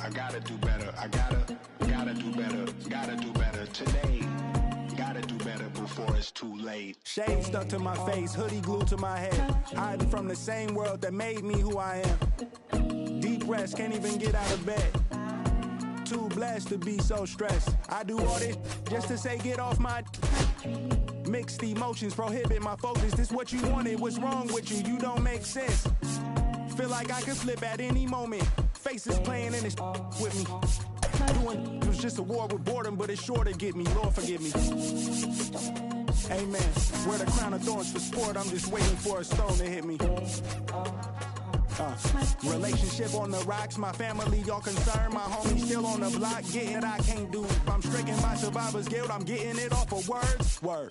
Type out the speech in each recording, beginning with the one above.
I gotta do better. I gotta do better. Gotta do better today. Gotta do better before it's too late. Shade stuck to my face, hoodie glued to my head. Hiding from the same world that made me who I am. Deep rest, can't even get out of bed. Too blessed to be so stressed. I do all this just to say get off my. Mixed emotions prohibit my focus. This what you wanted, what's wrong with you? You don't make sense. Feel like I could flip at any moment. Faces playing in this with me. Doing it was just a war with boredom, but it's sure to get me. Lord forgive me. Amen. Wear the crown of thorns for sport. I'm just waiting for a stone to hit me. Relationship on the rocks, my family all concerned. My homie still on the block, getting it I can't do. I'm stricken by survivor's guilt, I'm getting it off of words. Word.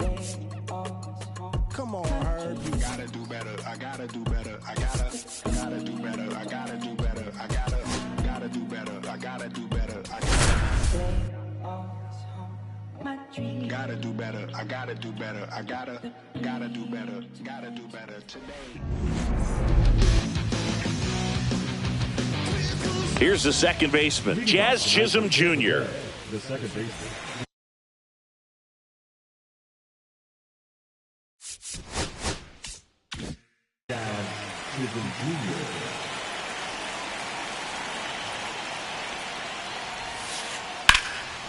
Come on, Herb. You gotta do better. I gotta do better. I gotta do better. I gotta do better. I gotta do better. I gotta do better. I gotta do better. I gotta do better. I gotta do better. Gotta do better today. Here's the second baseman, Jazz Chisholm Jr. The second baseman. Jazz Chisholm Jr.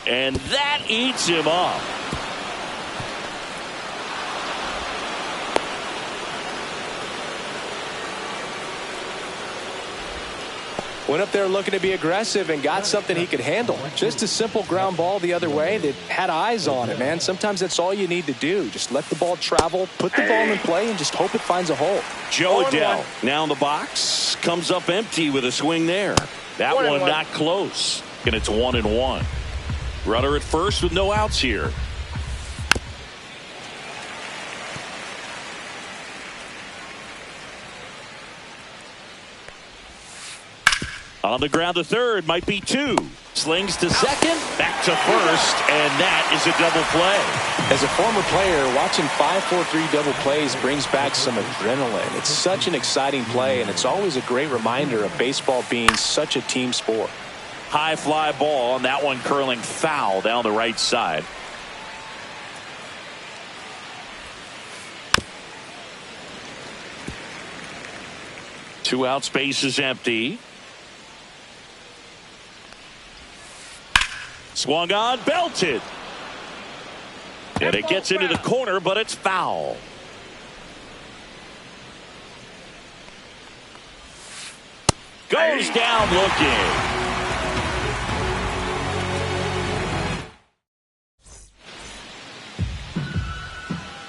And that eats him up. Went up there looking to be aggressive and got something he could handle. Just a simple ground ball the other way that had eyes on it, man. Sometimes that's all you need to do. Just let the ball travel, put the ball in play, and just hope it finds a hole. Joe Adell now in the box. Comes up empty with a swing there. That one not close. And it's 1-1. Runner at first with no outs here. On the ground to third, might be two. Slings to second, back to first, and that is a double play. As a former player, watching 5-4-3 double plays brings back some adrenaline. It's such an exciting play, and it's always a great reminder of baseball being such a team sport. High fly ball, and that one curling foul down the right side. Two out, space is empty. Swung on, belted. And it gets into the corner, but it's foul. Goes down looking.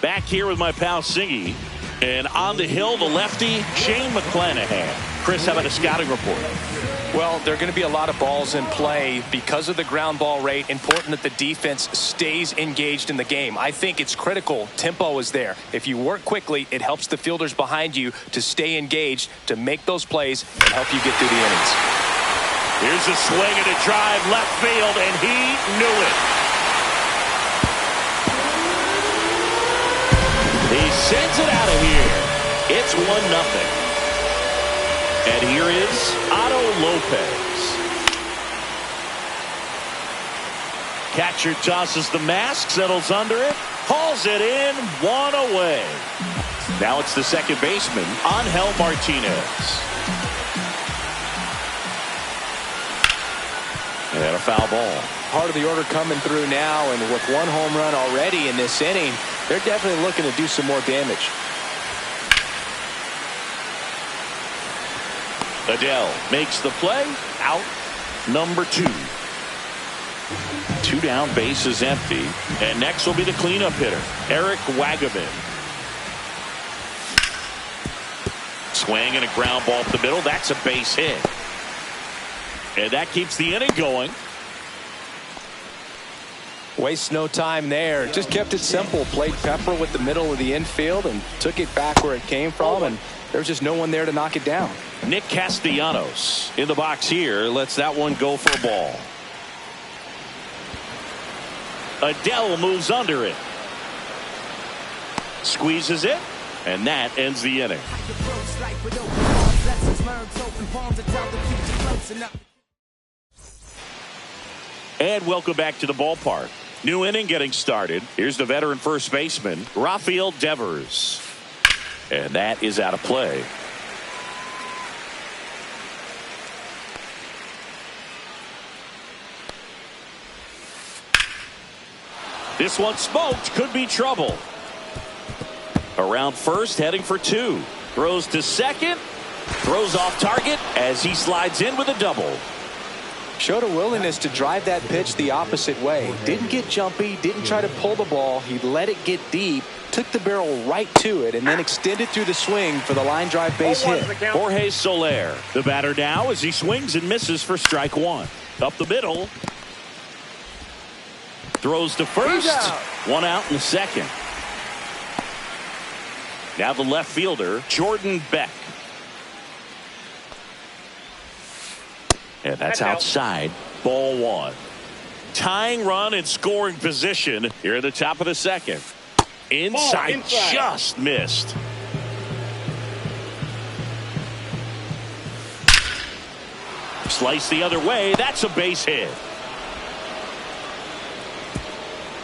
Back here with my pal Singy. And on the hill, the lefty, Shane McClanahan. Chris, how about a scouting report? Well, there are going to be a lot of balls in play because of the ground ball rate. Important that the defense stays engaged in the game. I think it's critical. Tempo is there. If you work quickly, it helps the fielders behind you to stay engaged, to make those plays, and help you get through the innings. Here's a swing and a drive left field, and he knew it. He sends it out of here. It's 1-0. And here is Otto Lopez. Catcher tosses the mask, settles under it, hauls it in, one away. Now it's the second baseman, Angel Martinez. And a foul ball. Part of the order coming through now, and with one home run already in this inning, they're definitely looking to do some more damage. Adell makes the play. Out number 2. 2 down, base is empty. And next will be the cleanup hitter, Eric Wagaman. Swing and a ground ball up the middle. That's a base hit. And that keeps the inning going. Wastes no time there. Just kept it simple. Played pepper with the middle of the infield and took it back where it came from. And there's just no one there to knock it down. Nick Castellanos in the box here. Lets that one go for a ball. Adell moves under it. Squeezes it. And that ends the inning. And welcome back to the ballpark. New inning getting started. Here's the veteran first baseman, Rafael Devers. And that is out of play. This one smoked. Could be trouble. Around first, heading for two. Throws to second. Throws off target as he slides in with a double. Showed a willingness to drive that pitch the opposite way. Didn't get jumpy, didn't try to pull the ball. He let it get deep, took the barrel right to it, and then extended through the swing for the line drive base hit. Jorge Soler, the batter now as he swings and misses for strike one. Up the middle. Throws to first. One out in the second. Now the left fielder, Jordan Beck. And that's outside. Ball one. Tying run in scoring position here at the top of the second. Inside. Just missed. Slice the other way. That's a base hit.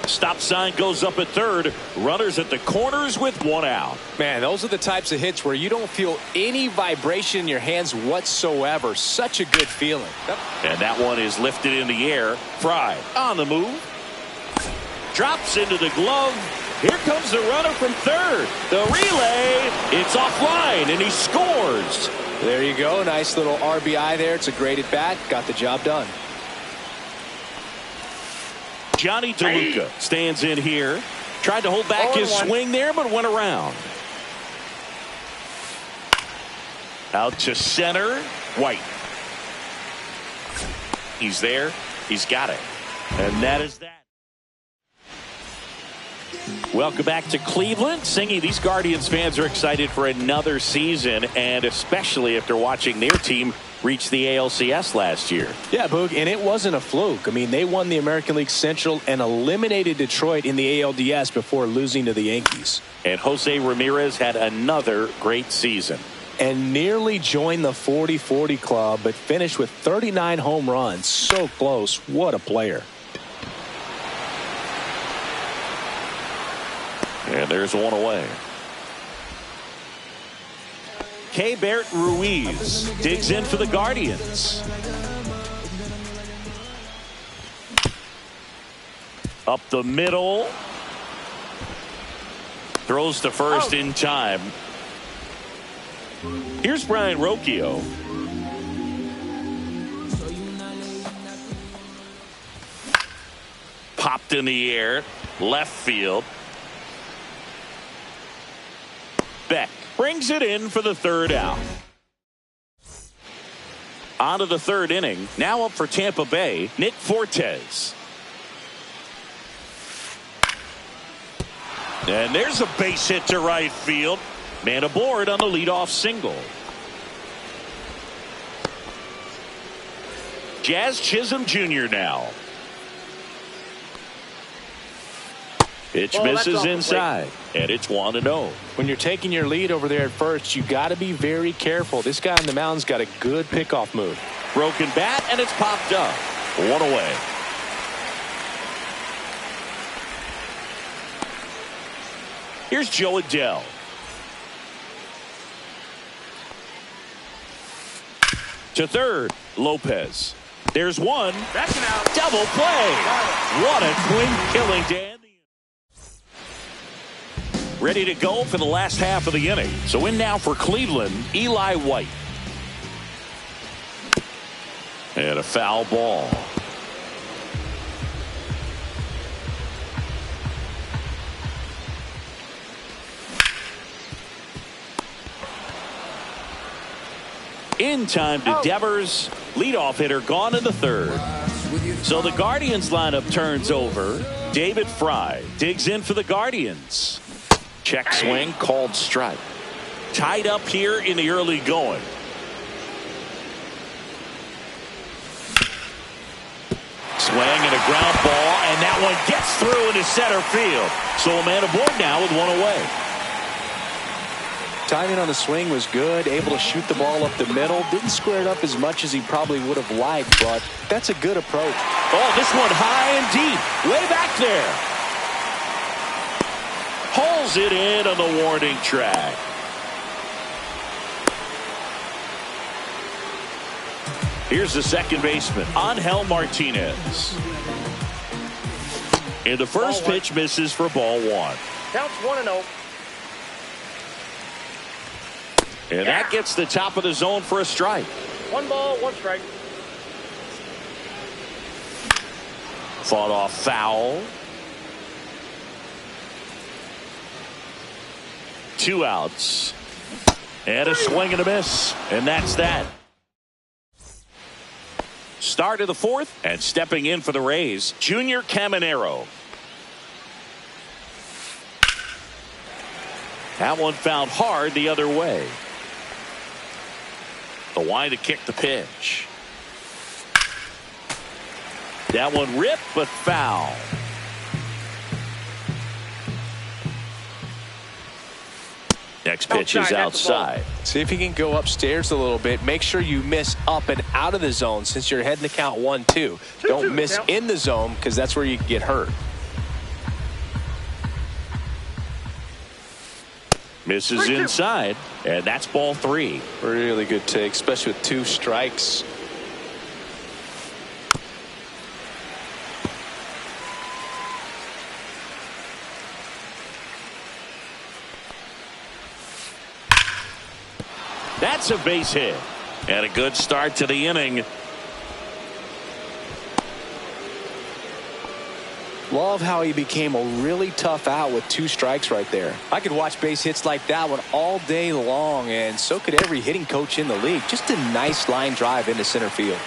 Stop sign goes up at third. Runners at the corners with one out. Man, those are the types of hits where you don't feel any vibration in your hands whatsoever. Such a good feeling. And that one is lifted in the air. Fry on the move. Drops into the glove. Here comes the runner from third. The relay. It's offline and he scores. There you go. Nice little RBI there. It's a great at bat. Got the job done. Johnny DeLuca stands in here. Tried to hold back his swing there, but went around. Out to center. White. He's there. He's got it. And that is that. Welcome back to Cleveland. Singy, these Guardians fans are excited for another season, and especially after watching their team reach the ALCS last year. Yeah, Boog, and it wasn't a fluke. I mean, they won the American League Central and eliminated Detroit in the ALDS before losing to the Yankees. And Jose Ramirez had another great season. And nearly joined the 40-40 club, but finished with 39 home runs. So close. What a player. And there's one away. Keibert Ruiz digs in for the Guardians. Up the middle. Throws to first in time. Here's Brian Rocchio. Popped in the air. Left field. Beck brings it in for the third out. On to the third inning. Now up for Tampa Bay, Nick Fortes. And there's a base hit to right field. Man aboard on the leadoff single. Jazz Chisholm Jr. now. Pitch misses inside, and it's 1-0. When you're taking your lead over there at first, you got to be very careful. This guy on the mound's got a good pickoff move. Broken bat, and it's popped up. One away. Here's Joe Adell. To third, Lopez. There's one. That's an out. Double play. What a clean killing, Dan. Ready to go for the last half of the inning. So in now for Cleveland, Eli White. And a foul ball. In time to Devers. Leadoff hitter gone in the third. So the Guardians lineup turns over. David Fry digs in for the Guardians. Check swing, called strike. Tied up here in the early going. Swing and a ground ball, and that one gets through into center field. So a man aboard now with one away. timing on the swing was good, able to shoot the ball up the middle. Didn't square it up as much as he probably would have liked, but that's a good approach. Oh, this one high and deep, way back there. Hauls it in on the warning track. Here's the second baseman, Angel Martinez. And the first pitch misses for ball one. Counts 1-0. And that gets the top of the zone for a strike. 1 ball, 1 strike. Fought off foul. 2 outs. And a swing and a miss. And that's that. Start of the fourth, and stepping in for the Rays, Junior Caminero. That one found hard the other way. The wind to kick the pitch. That one ripped, but foul. Next pitch is outside. See if you can go upstairs a little bit. Make sure you miss up and out of the zone since you're heading to count 1-2. Don't miss in the zone because that's where you can get hurt. Misses inside, and that's ball 3. Really good take, especially with 2 strikes. That's a base hit. And a good start to the inning. Love how he became a really tough out with 2 strikes right there. I could watch base hits like that one all day long, and so could every hitting coach in the league. Just a nice line drive into center field.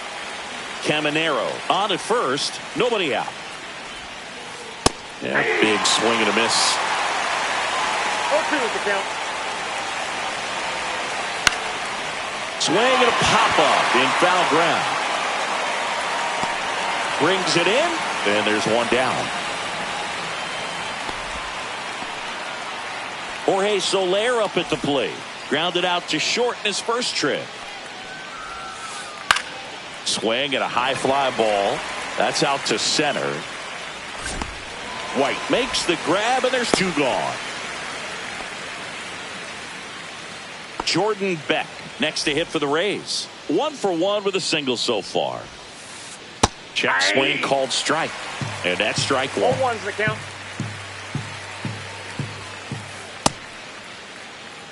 Caminero on at first, nobody out. Yeah, big swing and a miss. 0-2 is the count. Swing and a pop-up in foul ground. Brings it in, and there's one down. Jorge Soler up at the plate. Grounded out to short in his first trip. Swing and a high fly ball. That's out to center. White makes the grab, and there's 2 gone. Jordan Beck next to hit for the Rays. 1 for 1 with a single so far. Check swing called strike. And that's strike 1. 0-1's the count.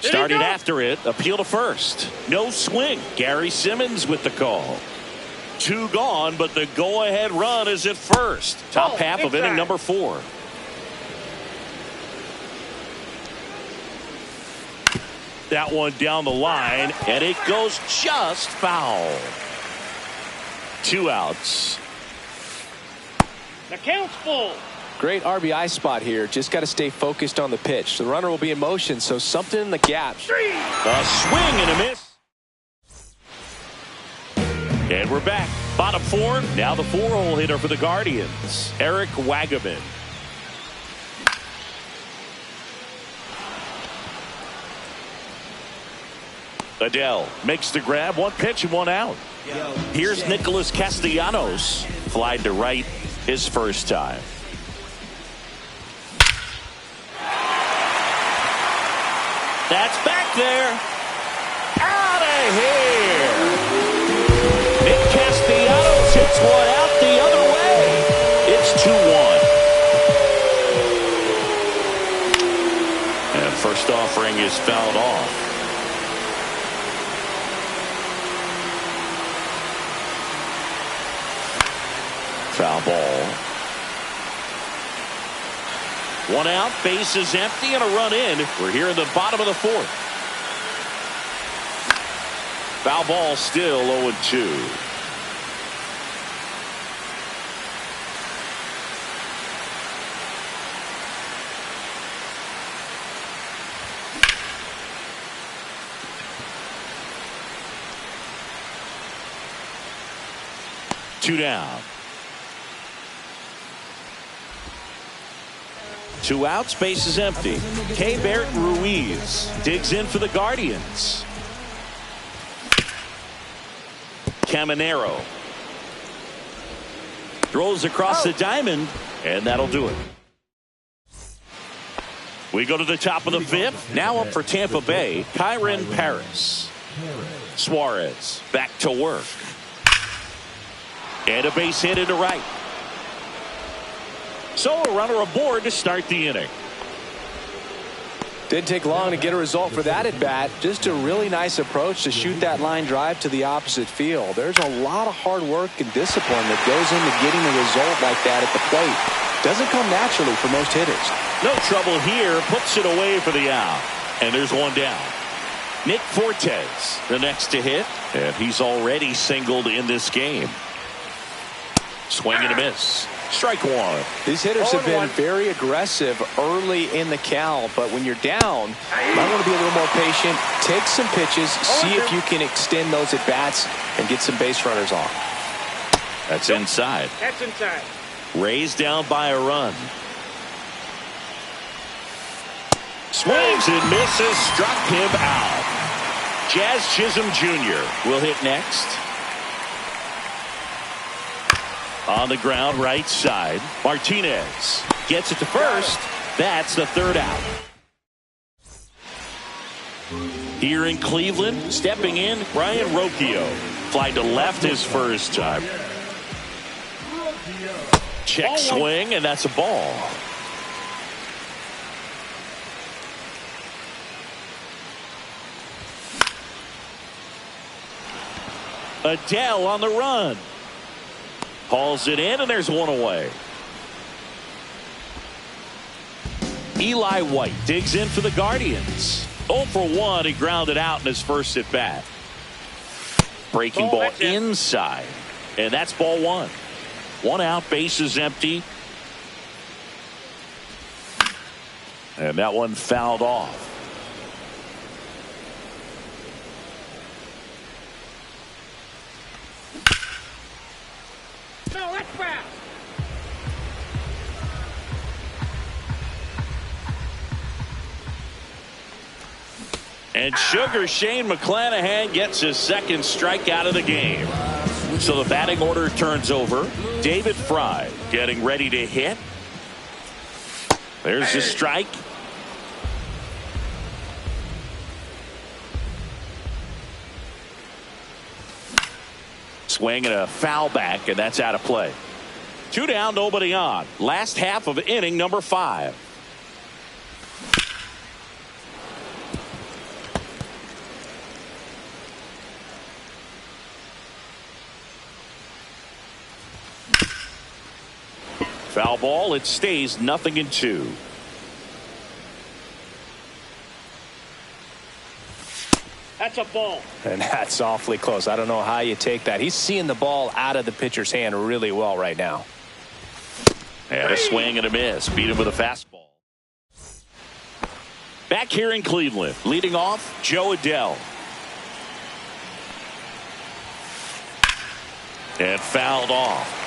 Started after it. Appeal to first. No swing. Gary Simmons with the call. 2 gone, but the go-ahead run is at first. Top half of inning number 4. That one down the line, and it goes just foul. 2 outs. The count's full. Great RBI spot here. Just got to stay focused on the pitch. The runner will be in motion, so something in the gaps. A swing and a miss. And we're back. Bottom 4. Now the 4-hole hitter for the Guardians, Eric Wagaman. Adele makes the grab. 1 pitch and 1 out. Here's Nicholas Castellanos. Flied to right his first time. That's back there. Out of here. Nick Castellanos hits one out the other way. It's 2-1. And first offering is fouled off. Foul ball. 1 out, base is empty, and a run in. We're here in the bottom of the 4th. Foul ball still 0-2. Two down. 2 outs, base is empty. Keibert Ruiz digs in for the Guardians. Caminero throws across the diamond, and that'll do it. We go to the top of the 5th. Now up for Tampa Bay, Kyren Paris. Suarez back to work. And a base hit into right. So a runner aboard to start the inning. Didn't take long to get a result for that at bat. Just a really nice approach to shoot that line drive to the opposite field. There's a lot of hard work and discipline that goes into getting a result like that at the plate. Doesn't come naturally for most hitters. No trouble here. Puts it away for the out. And there's one down. Nick Fortes, the next to hit. And he's already singled in this game. Swing and a miss. Strike one. These hitters have been very aggressive early in the count, but when you're down, you might want to be a little more patient. Take some pitches, see if you can extend those at bats and get some base runners on. That's inside. That's inside. Raised down by a run. Swings and misses. Struck him out. Jazz Chisholm Jr. will hit next. On the ground, right side. Martinez gets it to first. That's the 3rd out. Here in Cleveland, stepping in, Brian Rocchio. Fly to left his first time. Check swing, and that's a ball. Adele on the run. Hauls it in, and there's one away. Eli White digs in for the Guardians. 0 for 1. He grounded out in his first at bat. Breaking ball inside. And that's ball 1. 1 out, base is empty. And that one fouled off. No, that's fast. And Sugar Shane McClanahan gets his 2nd strikeout of the game. So the batting order turns over. David Fry getting ready to hit. There's the strike. Swing and a foul back, and that's out of play. 2 down, nobody on. Last half of inning number 5. Foul ball. It stays 0-2. That's a ball. And that's awfully close. I don't know how you take that. He's seeing the ball out of the pitcher's hand really well right now. And a swing and a miss. Beat him with a fastball. Back here in Cleveland, leading off, Joe Adele. And fouled off.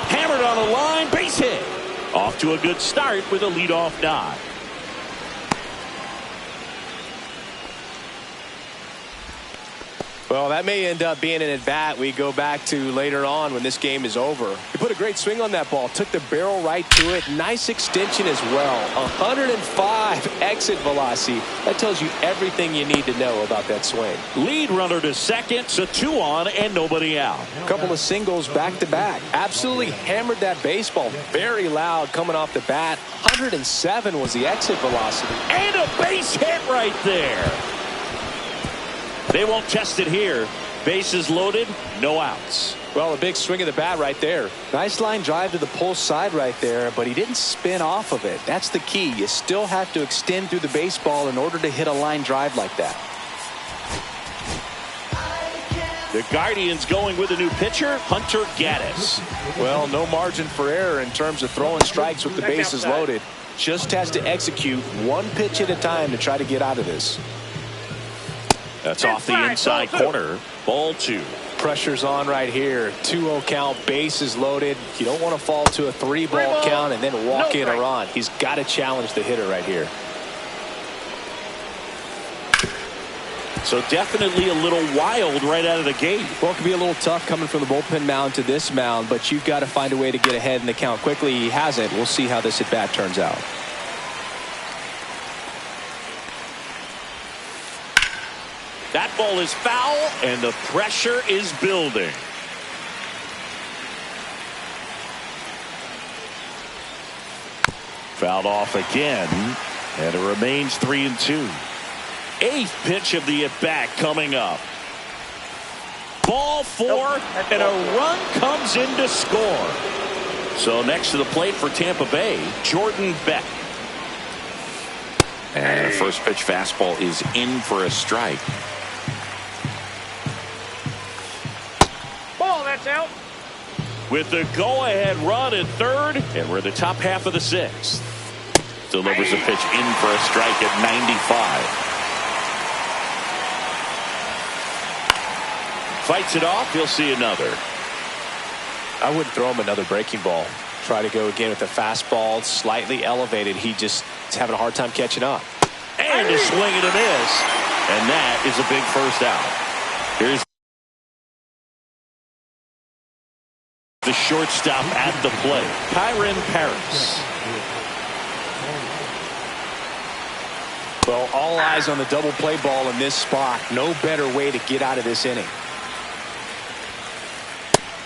Hammered on the line, base hit. Off to a good start with a leadoff nod. Well, that may end up being an at-bat we go back to later on when this game is over. He put a great swing on that ball, took the barrel right to it. Nice extension as well. 105 exit velocity. That tells you everything you need to know about that swing. Lead runner to second, so 2 on and nobody out. A couple of singles back-to-back. Absolutely hammered that baseball. Very loud coming off the bat. 107 was the exit velocity. And a base hit right there. They won't test it here. Bases loaded, no outs. Well, a big swing of the bat right there. Nice line drive to the pull side right there, but he didn't spin off of it. That's the key. You still have to extend through the baseball in order to hit a line drive like that. The Guardians going with a new pitcher, Hunter Gaddis. Well, no margin for error in terms of throwing strikes with the bases loaded. Just has to execute one pitch at a time to try to get out of this. That's off the inside corner. Ball 2. Pressure's on right here. 2-0 count, bases loaded. You don't want to fall to a 3-ball count and then walk in a run. He's got to challenge the hitter right here. So definitely a little wild right out of the gate. Well, it could be a little tough coming from the bullpen mound to this mound, but you've got to find a way to get ahead in the count quickly. He hasn't. We'll see how this at bat turns out. That ball is foul, and the pressure is building. Fouled off again, and it remains 3-2. 8th pitch of the at-bat coming up. Ball 4, and a run comes in to score. So next to the plate for Tampa Bay, Jordan Beck. And the first pitch fastball is in for a strike. That's out. With the go-ahead run at 3rd, and we're in the top half of the 6th. Delivers a pitch in for a strike at 95. Fights it off. He'll see another. I wouldn't throw him another breaking ball. Try to go again with the fastball, slightly elevated. He just is having a hard time catching up. And a swing and a miss. And that is a big first out. Here's the shortstop at the plate, Kyren Paris. Well, all eyes on the double play ball in this spot. No better way to get out of this inning.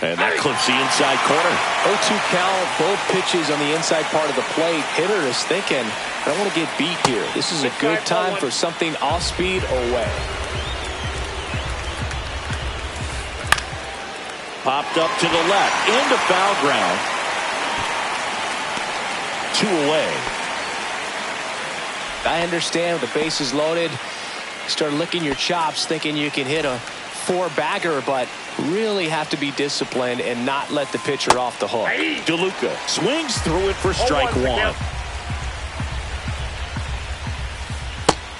And that clips the inside corner. 0-2 count, both pitches on the inside part of the plate. Hitter is thinking, I don't want to get beat here. This is a good time for something off speed away. Popped up to the left, into foul ground. 2 away. I understand with the bases loaded, start licking your chops thinking you can hit a 4-bagger, but really have to be disciplined and not let the pitcher off the hook. DeLuca swings through it for strike 1.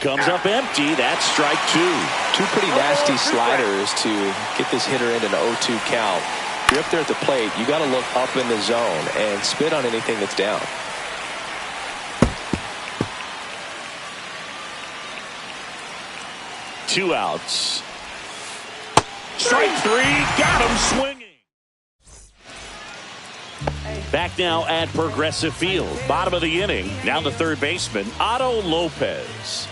Comes up empty. That's strike 2. 2 pretty nasty sliders to get this hitter into an 0-2 count. If you're up there at the plate, you got to look up in the zone and spit on anything that's down. Two outs. Strike 3. Got him swinging. Back now at Progressive Field. Bottom of the inning. Now the third baseman, Otto Lopez.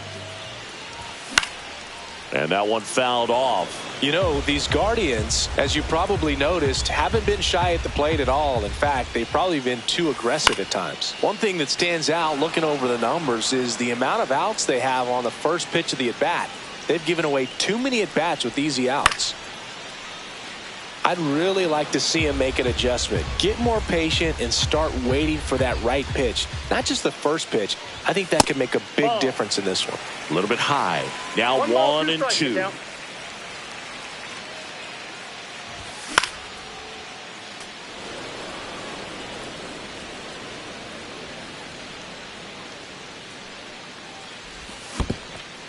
And that one fouled off. You know, these Guardians, as you probably noticed, haven't been shy at the plate at all. In fact, they've probably been too aggressive at times. One thing that stands out looking over the numbers is the amount of outs they have on the first pitch of the at-bat. They've given away too many at-bats with easy outs. I'd really like to see him make an adjustment. Get more patient and start waiting for that right pitch. Not just the first pitch. I think that could make a big difference in this one. A little bit high. Now 1 and 2.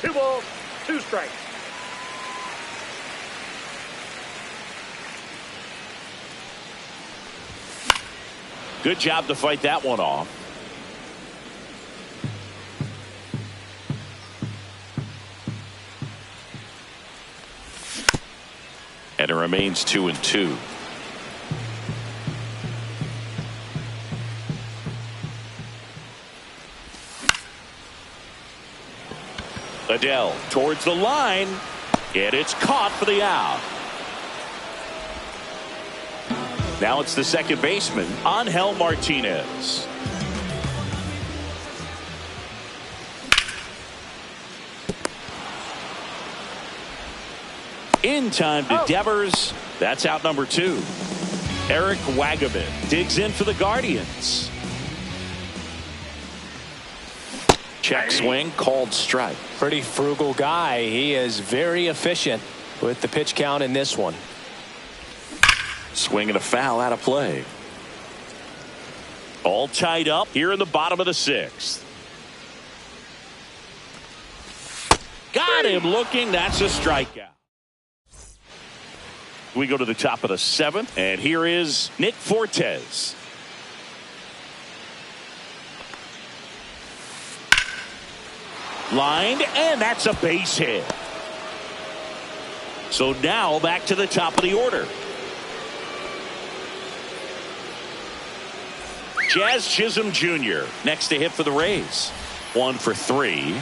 Two balls, 2 strikes. Good job to fight that one off. And it remains 2 and 2. Adele towards the line, and it's caught for the out. Now it's the second baseman, Angel Martinez. In time to Devers. That's out number 2. Eric Wagaman digs in for the Guardians. Check swing, called strike. Pretty frugal guy. He is very efficient with the pitch count in this one. Swing and a foul out of play. All tied up here in the bottom of the 6th. Got him looking. That's a strikeout. We go to the top of the 7th, and here is Nick Fortes. Lined, and that's a base hit. So now back to the top of the order. Jazz Chisholm Jr. next to hit for the Rays. 1 for 3.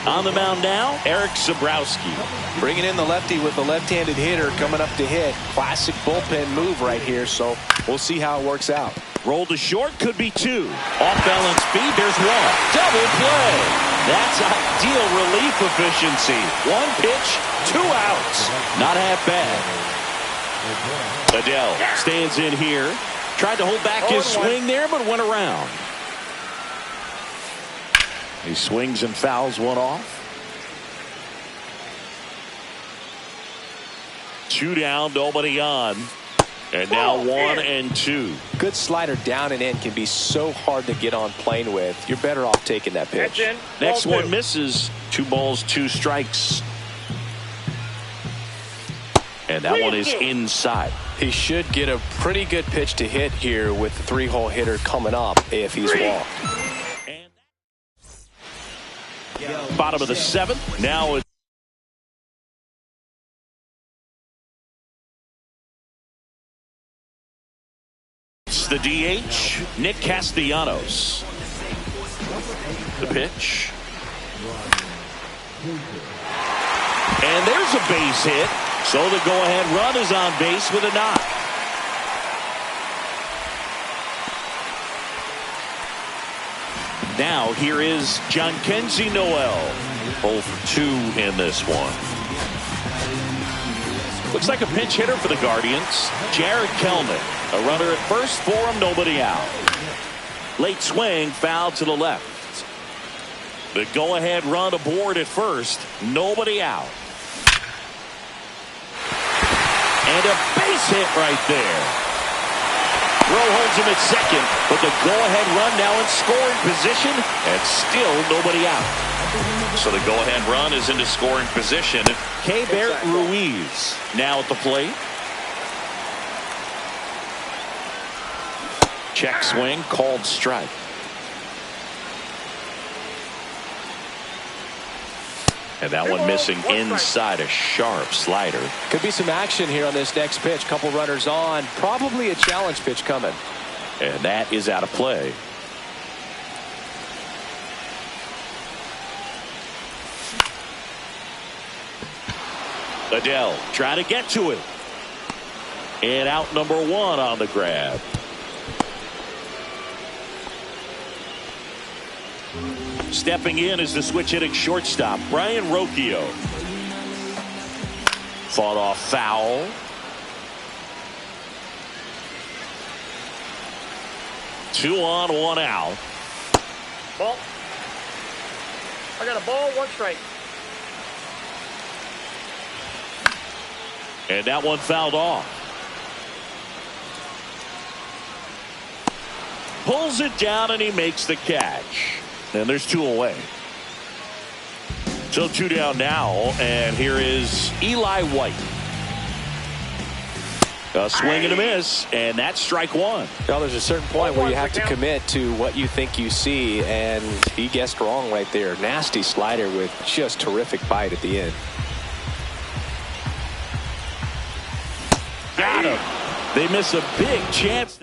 On the mound now, Eric Sabrowski. Bringing in the lefty with the left-handed hitter coming up to hit. Classic bullpen move right here, so we'll see how it works out. Roll to short, could be 2. Off balance speed, there's 1. Double play. That's ideal relief efficiency. 1 pitch, 2 outs. Not half bad. Adele stands in here. Tried to hold back his swing there, but went around. He swings and fouls one off. 2 down, nobody on. And now 1 and 2. Good slider down and in can be so hard to get on plane with. You're better off taking that pitch. Next one misses. 2 balls, 2 strikes. And that one is inside. He should get a pretty good pitch to hit here with the 3-hole hitter coming up if he's walked. Bottom of the 7th. Now it's the DH, Nick Castellanos. The pitch. And there's a base hit. So the go-ahead run is on base with a knock. Now here is Jhonkensy Noel. 0 for 2 in this one. Looks like a pinch hitter for the Guardians. Jared Kelnick. A runner at first for him, nobody out. Late swing, foul to the left. The go-ahead run aboard at first, nobody out. And a base hit right there. Rowe holds him at second, but the go-ahead run now in scoring position, and still nobody out. So the go-ahead run is into scoring position. Keibert Ruiz now at the plate. Check swing, called strike. And that one missing inside, a sharp slider. Could be some action here on this next pitch. Couple runners on. Probably a challenge pitch coming. And that is out of play. Adele trying to get to it. And out number 1 on the grab. Stepping in is the switch hitting shortstop, Brian Rocchio. Fought off foul. Two on, 1 out. Ball. I got a ball, 1 strike. And that one fouled off. Pulls it down and he makes the catch. And there's 2 away. So 2 down now, and here is Eli White. A swing and a miss, and that's strike 1. Well, there's a certain point where you have to commit to what you think you see, and he guessed wrong right there. Nasty slider with just terrific bite at the end. Got him. They miss a big chance.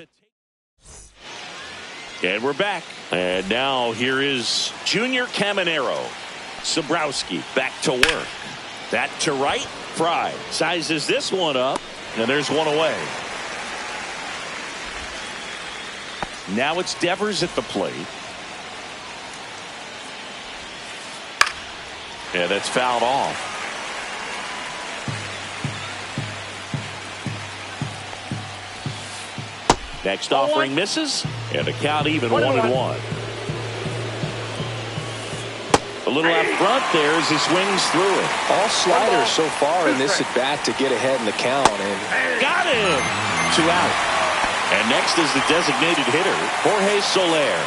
And we're back. And now here is Junior Caminero. Sabrowski back to work. That to right. Fry sizes this one up. And there's 1 away. Now it's Devers at the plate. And that's fouled off. Next offering misses, and the count even 1-1. A little out front there as he swings through it. All sliders so far in this at bat to get ahead in the count, and got him. 2 out. And next is the designated hitter, Jorge Soler.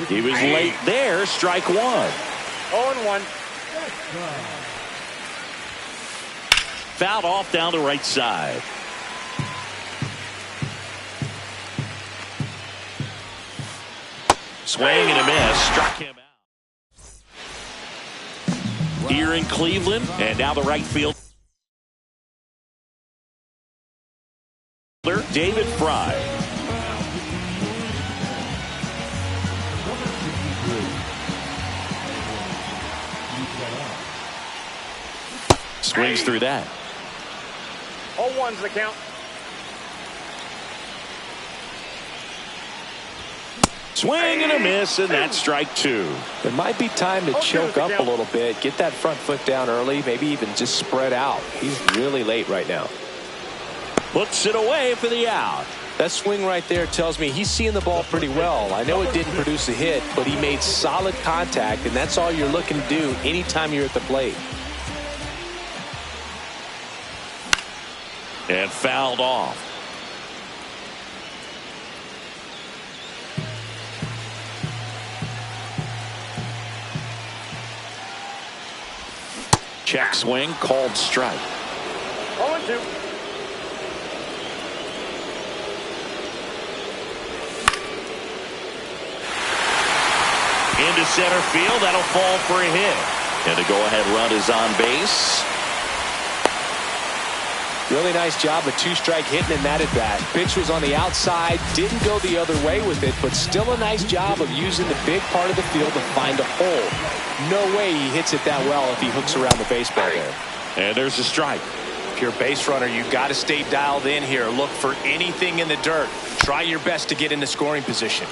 He was late there, strike one. 0-1. Fouled off down the right side. Swing and a miss, struck him out. Here in Cleveland, and now the right field. David Fry. Swings through that. 0-1's the count. Swing and a miss, and that's strike two. It might be time to choke up a little bit, get that front foot down early, maybe even just spread out. He's really late right now. Puts it away for the out. That swing right there tells me he's seeing the ball pretty well. I know it didn't produce a hit, but he made solid contact, and that's all you're looking to do anytime you're at the plate. And fouled off. Check swing, called strike. 0-2. Into center field, that'll fall for a hit. And the go-ahead run is on base. Really nice job of two-strike hitting in that at bat. Pitch was on the outside, didn't go the other way with it, but still a nice job of using the big part of the field to find a hole. No way he hits it that well if he hooks around the baseball there. And there's a strike. If you're a base runner, you've got to stay dialed in here. Look for anything in the dirt. Try your best to get into scoring position.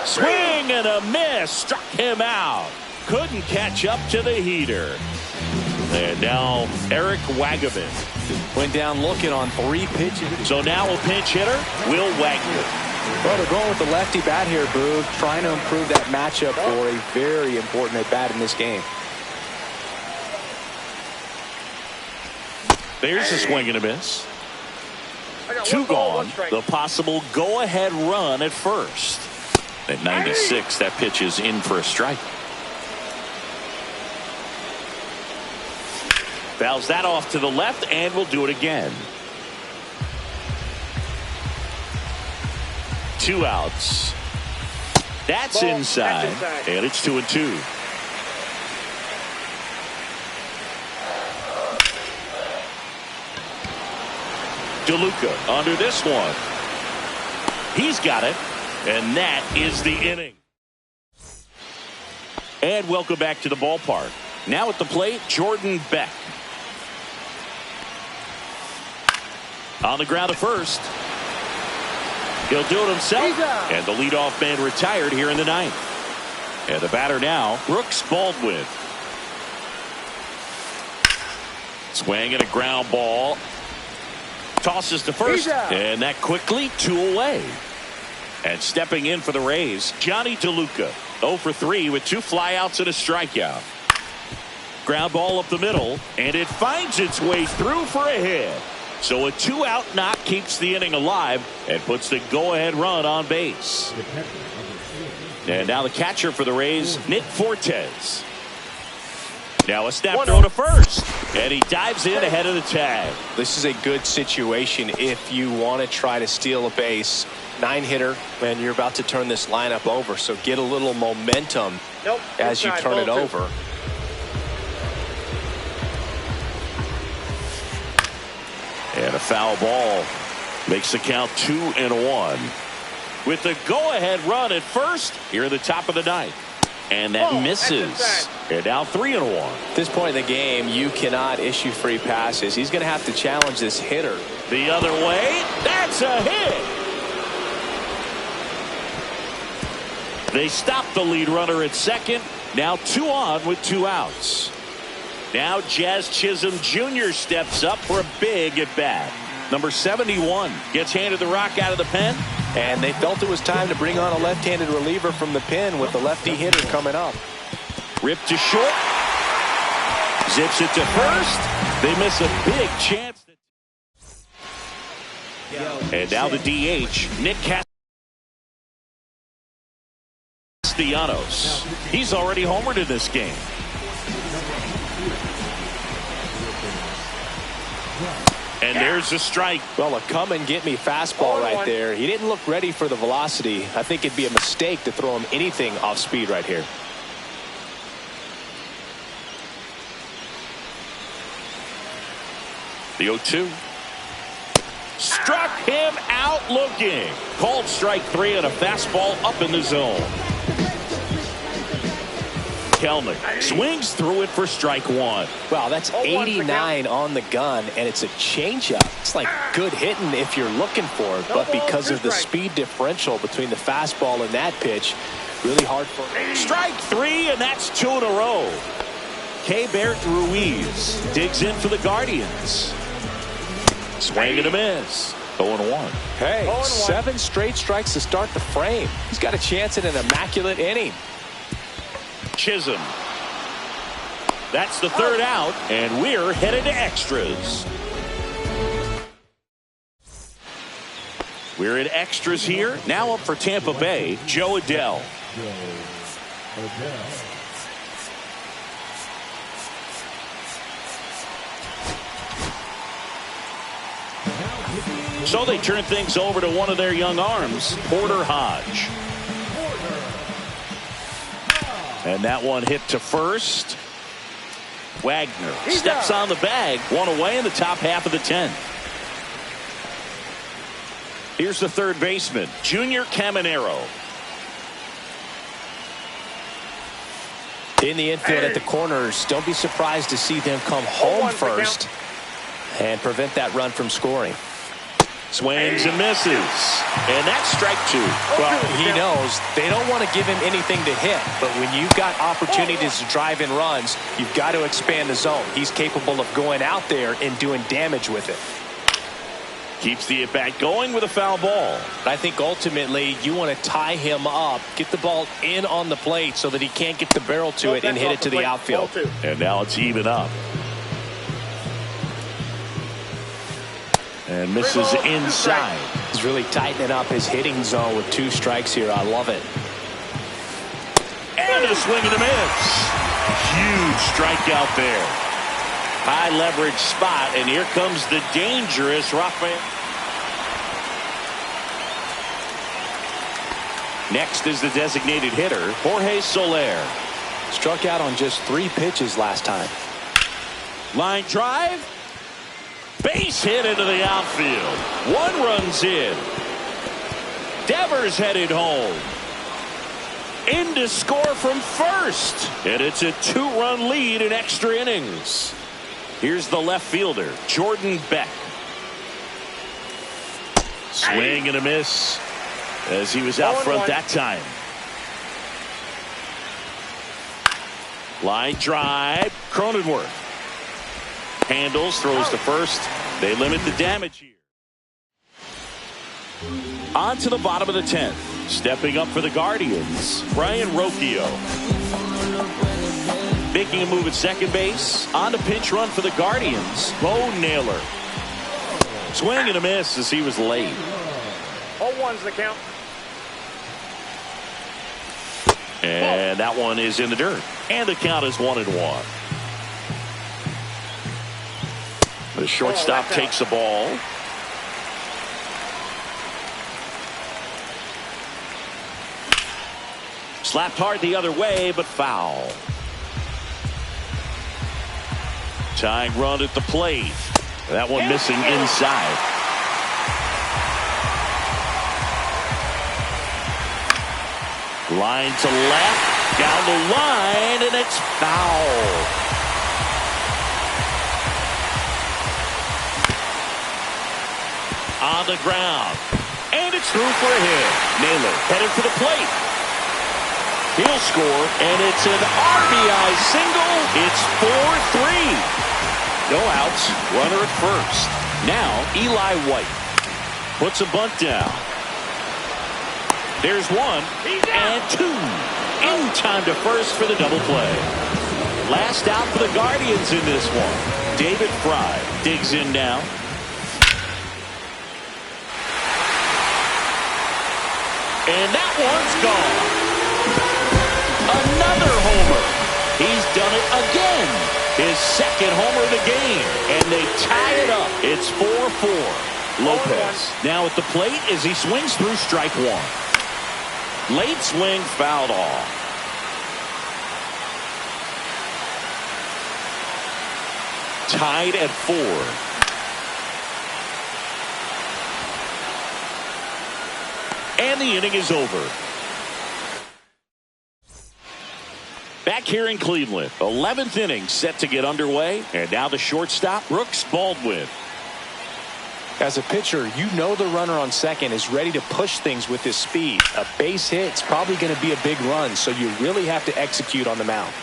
Swing and a miss, struck him out. Couldn't catch up to the heater. And now Eric Wagaman went down looking on 3 pitches. So now a pinch hitter, Will Wagner. Well, they're going with the lefty bat here, Boog, trying to improve that matchup for a very important at bat in this game. There's a swing and a miss. 2 gone. The possible go-ahead run at first. At 96, that pitch is in for a strike. Fouls that off to the left, and will do it again. 2 outs. That's inside, and it's 2-2. DeLuca under this one. He's got it, and that is the inning. And welcome back to the ballpark. Now at the plate, Jordan Beck. On the ground at first. He'll do it himself. And the leadoff man retired here in the 9th. And the batter now, Brooks Baldwin. Swing and a ground ball. Tosses to first. And that quickly 2 away. And stepping in for the Rays, Johnny DeLuca. 0 for 3 with 2 flyouts and a strikeout. Ground ball up the middle. And it finds its way through for a hit. So a 2-out knock keeps the inning alive and puts the go-ahead run on base. And now the catcher for the Rays, Nick Fortes. Now a snap throw to first. And he dives in ahead of the tag. This is a good situation if you want to try to steal a base. 9-hitter, and you're about to turn this lineup over. So get a little momentum as you turn it over. And a foul ball makes the count 2-1. With the go-ahead run at first here in the top of the 9th. And that misses. And now 3-1. At this point in the game, you cannot issue free passes. He's going to have to challenge this hitter. The other way. That's a hit. They stop the lead runner at second. Now 2 on with 2 outs. Now Jazz Chisholm Jr. steps up for a big at bat. Number 71 gets handed the rock out of the pen, And they felt it was time to bring on a left-handed reliever from the pen with the lefty hitter coming up. Ripped to short. Zips it to first. They miss a big chance. And now the DH, Nick Castellanos. He's already homered in this game. And there's a strike. Well, a come-and-get-me fastball right there. He didn't look ready for the velocity. I think it'd be a mistake to throw him anything off speed right here. The 0-2. Struck him out looking. Called strike 3 on a fastball up in the zone. Kelenic swings through it for strike 1. Wow, that's 89 on the gun, and it's a changeup. It's like good hitting if you're looking for it, but because of the speed differential between the fastball and that pitch, really hard for him. Strike 3, and that's 2 in a row. Keibert Ruiz digs in for the Guardians. Swing and a miss. 0-1. Hey, 7 straight strikes to start the frame. He's got a chance at an immaculate inning. Chisholm. That's the third out, and we're headed to extras. We're in extras here. Now up for Tampa Bay, Joe Adell. So they turn things over to one of their young arms, Porter Hodge. And that one hit to first. Wagner steps on the bag, one away in the top half of the 10th. Here's the third baseman, Junior Caminero. In the infield at the corners, don't be surprised to see them come home first and prevent that run from scoring. Swings and misses. And that's strike 2. Well, he knows they don't want to give him anything to hit, but when you've got opportunities to drive in runs, you've got to expand the zone. He's capable of going out there and doing damage with it. Keeps the at-bat going with a foul ball. I think ultimately you want to tie him up, get the ball in on the plate so that he can't get the barrel to it and hit it to the outfield. And now it's even up. And misses inside. He's really tightening up his hitting zone with 2 strikes here. I love it. And a swing and a miss. Huge strikeout there. High leverage spot, and here comes the dangerous Rafael. Next is the designated hitter, Jorge Soler. Struck out on just 3 pitches last time. Line drive. Base hit into the outfield. 1 run's in. Devers headed home. In to score from first. And it's a 2-run lead in extra innings. Here's the left fielder, Jordan Beck. Swing and a miss as he was out front that time. Line drive. Cronenworth handles, throws to first. They limit the damage here. On to the bottom of the 10th. Stepping up for the Guardians, Brian Rocchio. Making a move at second base. On to pinch run for the Guardians, Bo Naylor. Swing and a miss as he was late. 0-1's the count. And that one is in the dirt. And the count is 1-1. The shortstop takes the ball. Slapped hard the other way, but foul. Tying run at the plate. That one missing inside. Line to left. Down the line, and it's foul. On the ground. And it's through for a hit. Naylor headed for the plate. He'll score, and it's an RBI single. It's 4-3. No outs, runner at first. Now Eli White puts a bunt down. There's one and two. In time to first for the double play. Last out for the Guardians in this one. David Fry digs in now. And that one's gone. Another homer. He's done it again. His second homer of the game. And they tie it up. It's 4-4. Lopez now at the plate as he swings through strike one. Late swing fouled off. Tied at 4. And the inning is over. Back here in Cleveland, 11th inning set to get underway. And now the shortstop, Brooks Baldwin. As a pitcher, you know the runner on second is ready to push things with his speed. A base hit's probably going to be a big run, so you really have to execute on the mound.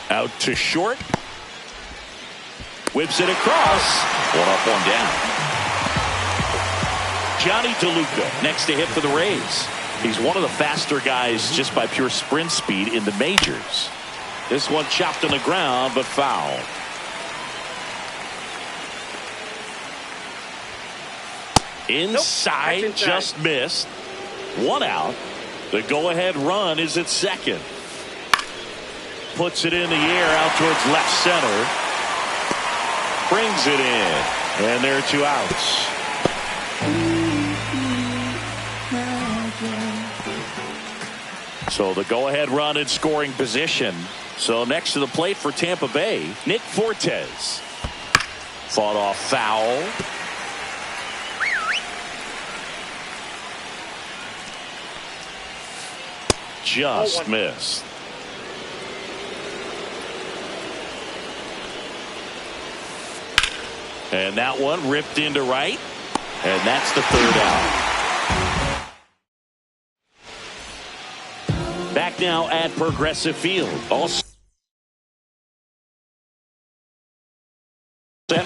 Out to short. Whips it across. One up, one down. Johnny DeLuca next to hit for the Rays. He's one of the faster guys just by pure sprint speed in the majors. This one chopped on the ground, but foul. Inside, nope, just missed. One out. The go-ahead run is at second. Puts it in the air out towards left center. Brings it in. And there are 2 outs. So the go-ahead run in scoring position. So next to the plate for Tampa Bay, Nick Fortes. Fought off foul. Just missed. And that one ripped into right. And that's the 3rd out. Back now at Progressive Field. All set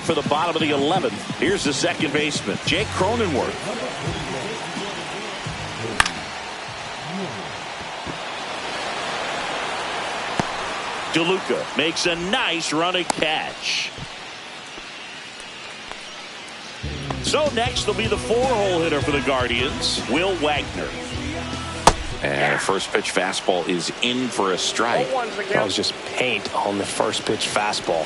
for the bottom of the 11th. Here's the second baseman, Jake Cronenworth. DeLuca makes a nice running catch. So next will be the 4-hole hitter for the Guardians, Will Wagner. And a first pitch fastball is in for a strike. That was just paint on the first pitch fastball.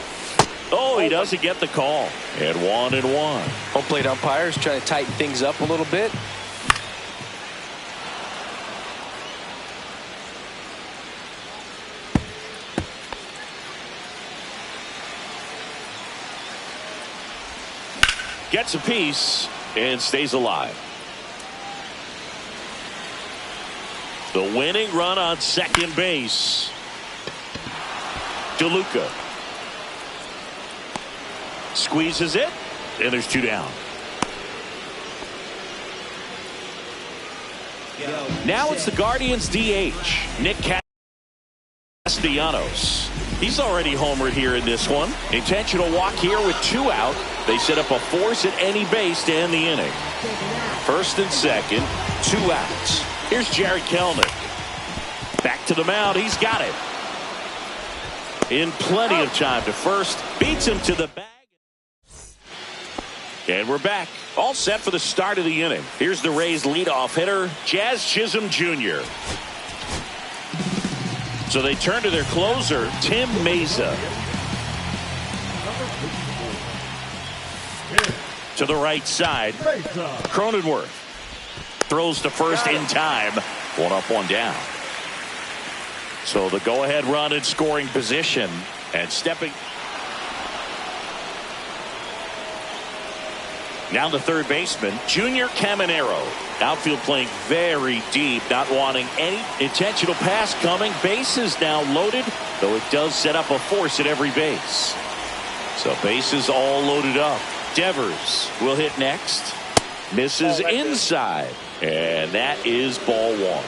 Oh, he doesn't get the call. And 1-1. Home plate umpires trying to tighten things up a little bit. Gets a piece and stays alive. The winning run on second base. DeLuca squeezes it, and there's 2 down. Now it's the Guardians DH, Nick Castellanos. He's already homered here in this one. Intentional walk here with 2 out. They set up a force at any base to end the inning. First and second, 2 outs. Here's Jared Kelenic. Back to the mound. He's got it. In plenty of time to first. Beats him to the bag. And we're back. All set for the start of the inning. Here's the Rays leadoff hitter, Jazz Chisholm Jr. So they turn to their closer, Tim Mesa. To the right side, Cronenworth throws to first in time. 1 up, 1 down. So the go-ahead run in scoring position and stepping. Now the third baseman, Junior Caminero. Outfield playing very deep, not wanting any intentional pass coming. Bases now loaded, though it does set up a force at every base. So bases all loaded up. Devers will hit next. Misses inside. And that is ball 1.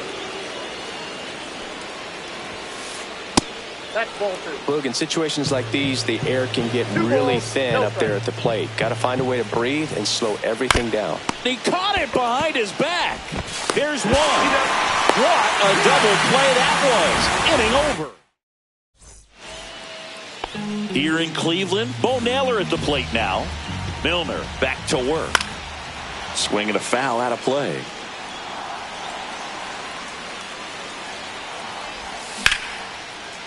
That's ball 2. Boog, in situations like these, the air can get really thin up there at the plate. Got to find a way to breathe and slow everything down. He caught it behind his back. There's one. What a double play that was. Inning over. Here in Cleveland, Bo Naylor at the plate now. Milner back to work. Swinging a foul out of play.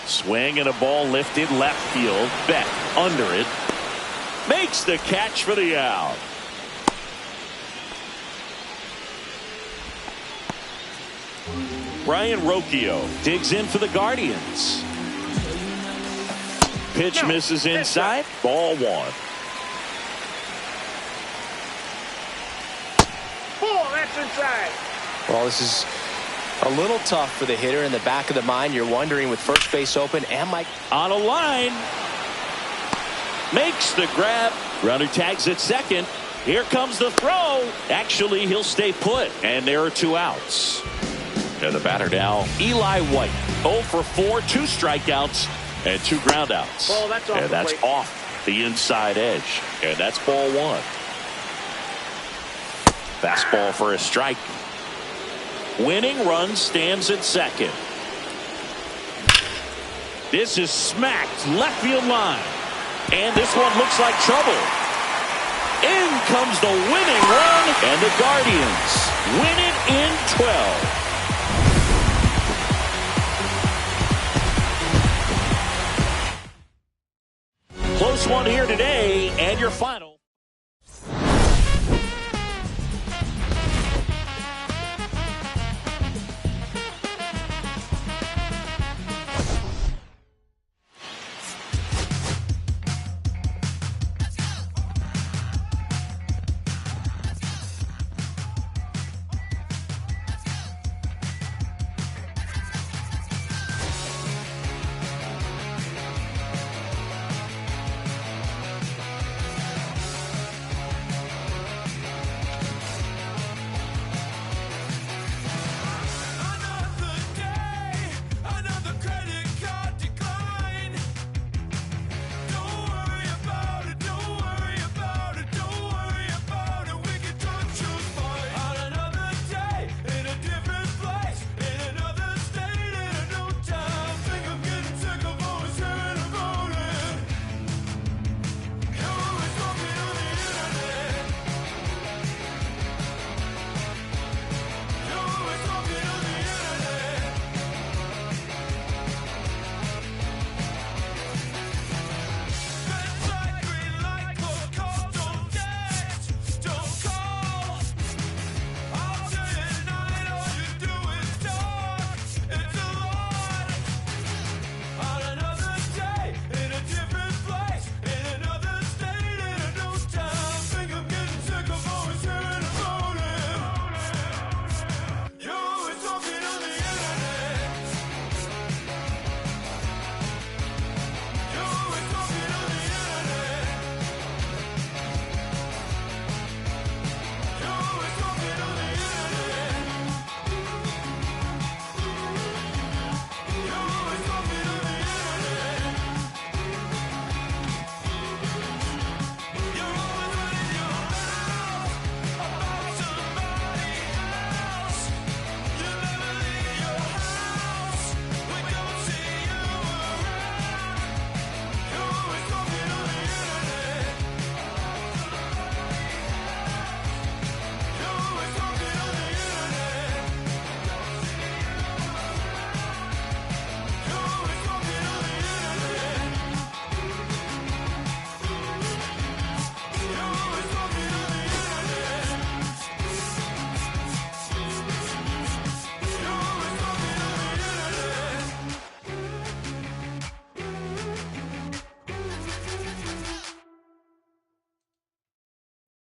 Swing and a ball lifted left field. Beck under it. Makes the catch for the out. Brian Rocchio digs in for the Guardians. Pitch misses inside. Ball 1. Ball, that's inside. Well, this is a little tough for the hitter. In the back of the mind, you're wondering, with first base open, am I on a line? Makes the grab. Runner tags at second. Here comes the throw. Actually, he'll stay put. And there are 2 outs. And the batter now, Eli White. 0 for 4, 2 strikeouts, and 2 groundouts. Ball, that's off and that's the plate. off the inside edge. And that's ball 1. Fastball for a strike. Winning run stands at second. This is smacked left field line. And this one looks like trouble. In comes the winning run. And the Guardians win it in 12. Close one here today. And your final.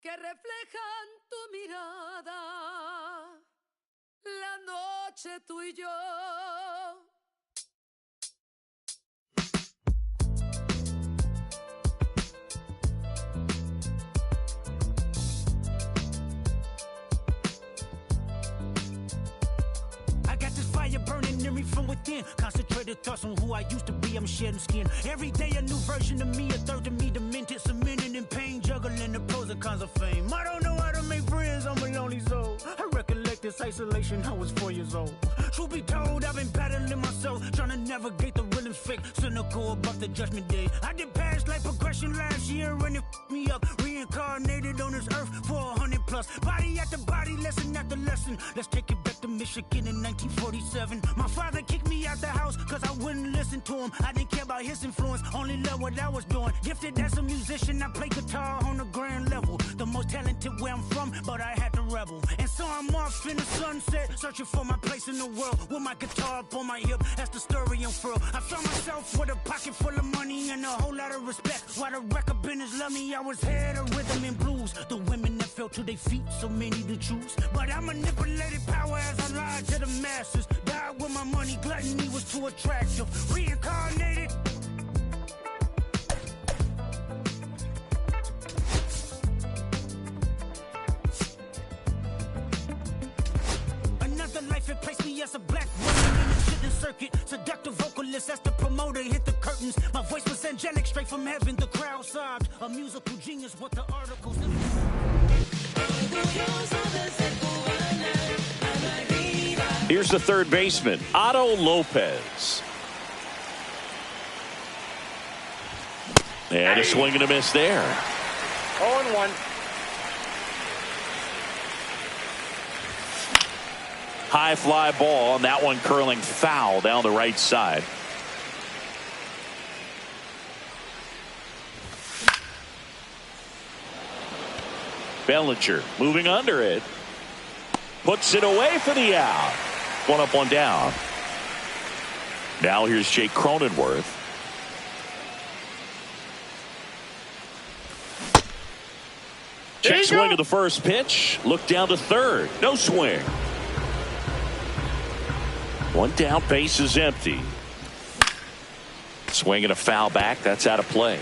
que reflejan tu mirada, la noche tú y yo. I got this fire burning in me from within. Concentrated thoughts on who I used to be. I'm shedding skin. Every day a new version of me, a third of me demented, cemented in pain, juggling the pros and cons of fame. I don't know how to make friends, I'm a lonely soul. I recollect this isolation, I was 4 years old. Truth be told, I've been battling myself, trying to navigate the real and fake, cynical about the judgment day. I did past life progression last year and it f***ed me up. Reincarnated on this earth for 100 plus. Body after body, lesson after lesson. Let's take it back to Michigan in 1947. My father kicked me out the house cause I wouldn't listen to him. I didn't care about his influence, only loved what I was doing. Gifted as a musician, I play guitar on a grand level. The most talented where I'm from, but I had to rebel. And so I'm off in the sunset, searching for my place in the world. With my guitar up on my hip, that's the story unfurled. I found myself with a pocket full of money and a whole lot of respect. While the record business loved me, I was head of rhythm and blues. The women that fell to their feet, so many to choose. But I manipulated power as I lied to the masses. Died with my money, gluttony was too attractive. Reincarnated. Another life, it placed me as a black woman in the shitting circuit. Seductive vocalist as the promoter hit the curtains. My voice was angelic, straight from heaven. The crowd sobbed. A musical genius, what the articles. Here's the third baseman, Otto Lopez. And a swing and a miss there. 0-1. High fly ball, and that one curling foul down the right side. Bellinger moving under it. Puts it away for the out. One up, one down. Now here's Jake Cronenworth. Check swing of the first pitch. Look down to third. No swing. One down, base is empty. Swing and a foul back. That's out of play.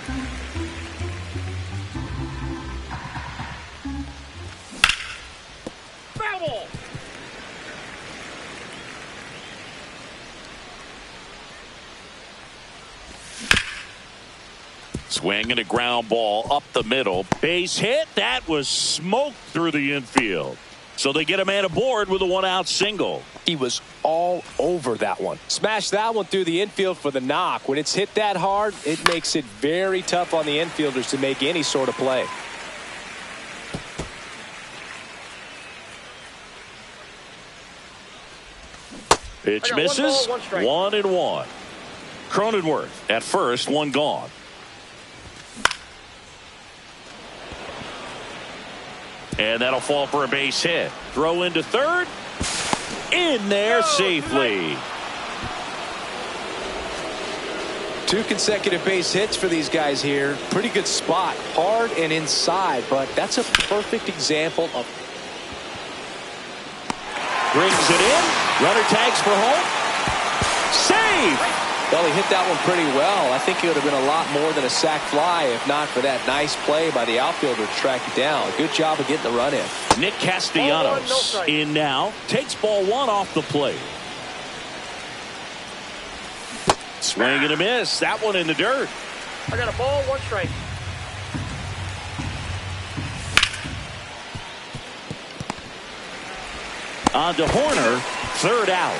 Foul ball. Swing and a ground ball up the middle. Base hit. That was smoked through the infield. So they get a man aboard with a one-out single. He was all over that one. Smashed that one through the infield for the knock. When it's hit that hard, it makes it very tough on the infielders to make any sort of play. Pitch misses. 1-1. Cronenworth at first, one gone. And that'll fall for a base hit. Throw into third. In there safely. 2 consecutive base hits for these guys here. Pretty good spot. Hard and inside, but that's a perfect example of. Brings it in. Runner tags for home. Save. Well, he hit that one pretty well. I think it would have been a lot more than a sac fly if not for that nice play by the outfielder to track it down. Good job of getting the run in. Nick Castellanos in now. Takes ball one off the plate. Swing and a miss. That one in the dirt. I got a ball, 1 strike. On to Horner. Third out.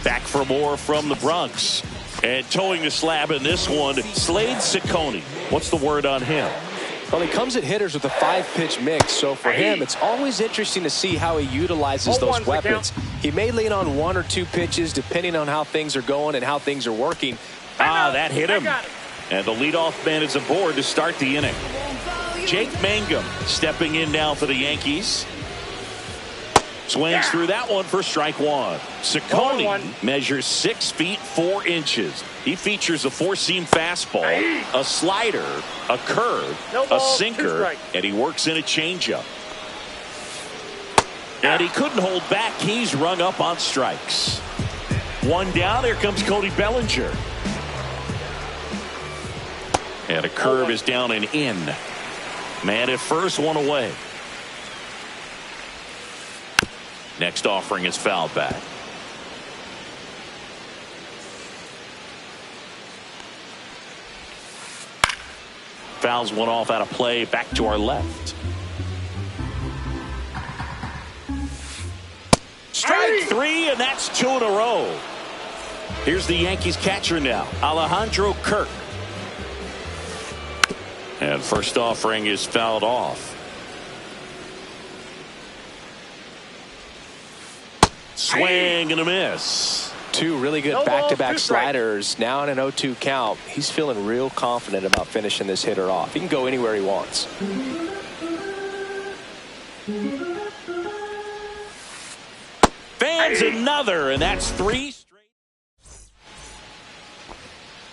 Back for more from the Bronx. And towing the slab in this one, Slade Ciccone. What's the word on him? Well, he comes at hitters with a 5-pitch mix, so for him, it's always interesting to see how he utilizes those weapons. He may lean on 1 or 2 pitches, depending on how things are going and how things are working. That hit him. And the leadoff man is aboard to start the inning. Jake Mangum stepping in now for the Yankees. Swings through that one for strike one. Ciccone measures 6 feet 4 inches. He features a 4-seam fastball, a slider, a curve, a sinker, and he works in a changeup. And he couldn't hold back. He's rung up on strikes. One down. Here comes Cody Bellinger. And a curve is down and in. Man at first, one away. Next offering is fouled back. Fouls one off out of play. Back to our left. Strike three, and that's 2 in a row. Here's the Yankees catcher now, Alejandro Kirk. And first offering is fouled off. Swing and a miss. Two really good back-to-back sliders. Now in an 0-2 count. He's feeling real confident about finishing this hitter off. He can go anywhere he wants. Fans another, and that's 3 straight.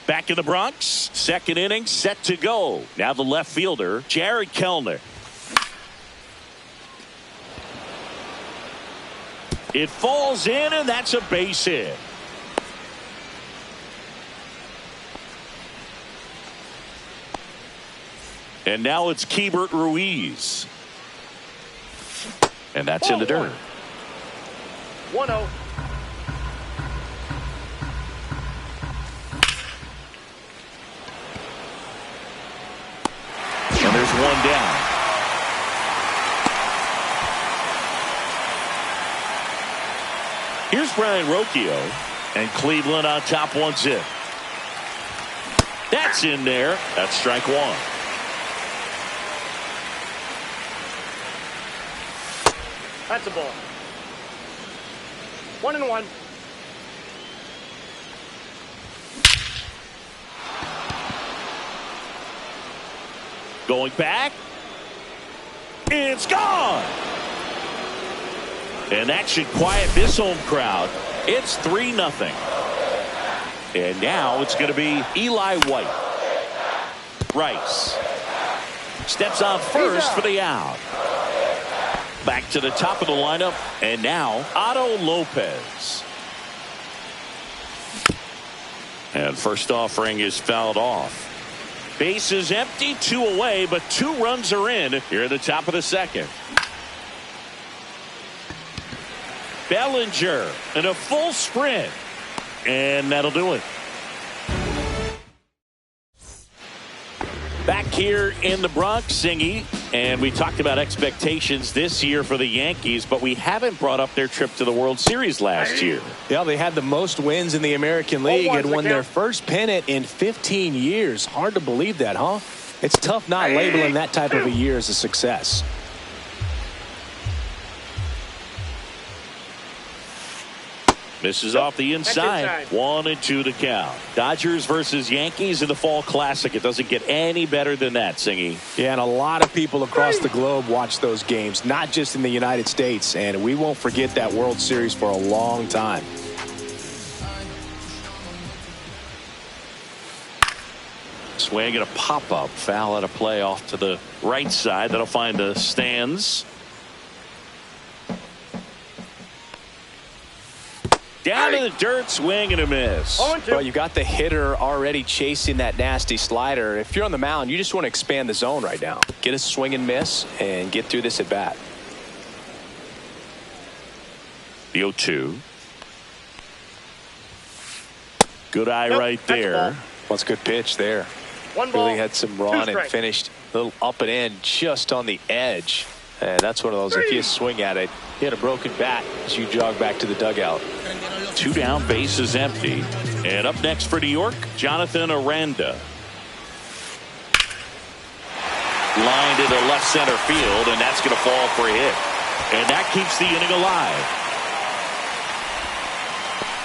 Back in the Bronx, second inning set to go. Now the left fielder, Jared Kellner. It falls in, and that's a base hit. And now it's Keibert Ruiz. And that's in the dirt. 1-0. And there's one down. Here's Brian Rocchio, and Cleveland on top 1-0. That's in there. That's strike one. That's a ball. 1-1. Going back. It's gone. And that should quiet this home crowd. It's 3-0. And now it's going to be Eli White. Rice steps on first for the out. Back to the top of the lineup. And now Otto Lopez. And first offering is fouled off. Base is empty, 2 away, but 2 runs are in here at the top of the second. Bellinger in a full sprint. And that'll do it. Back here in the Bronx, Singy, and we talked about expectations this year for the Yankees, but we haven't brought up their trip to the World Series last year. Yeah, they had the most wins in the American League and won their first pennant in 15 years. Hard to believe that, huh? It's tough not labeling that type of a year as a success. Misses off the inside. 1-2 to count. Dodgers versus Yankees in the Fall Classic. It doesn't get any better than that, Singy. Yeah, and a lot of people across the globe watch those games, not just in the United States. And we won't forget that World Series for a long time. Swing and a pop-up. Foul out of play off to the right side. That'll find the stands. Down to the dirt, swing and a miss. Well, you got the hitter already chasing that nasty slider. If you're on the mound, you just want to expand the zone right now. Get a swing and miss and get through this at bat. The 0-2. Good eye right there. Well, it's a good pitch there. Really had some run and finished a little up and in just on the edge. And that's one of those, if you swing at it, you had a broken bat as you jog back to the dugout. 2 down, base is empty. And up next for New York, Jonathan Aranda. Lined into left center field, and that's going to fall for a hit. And that keeps the inning alive.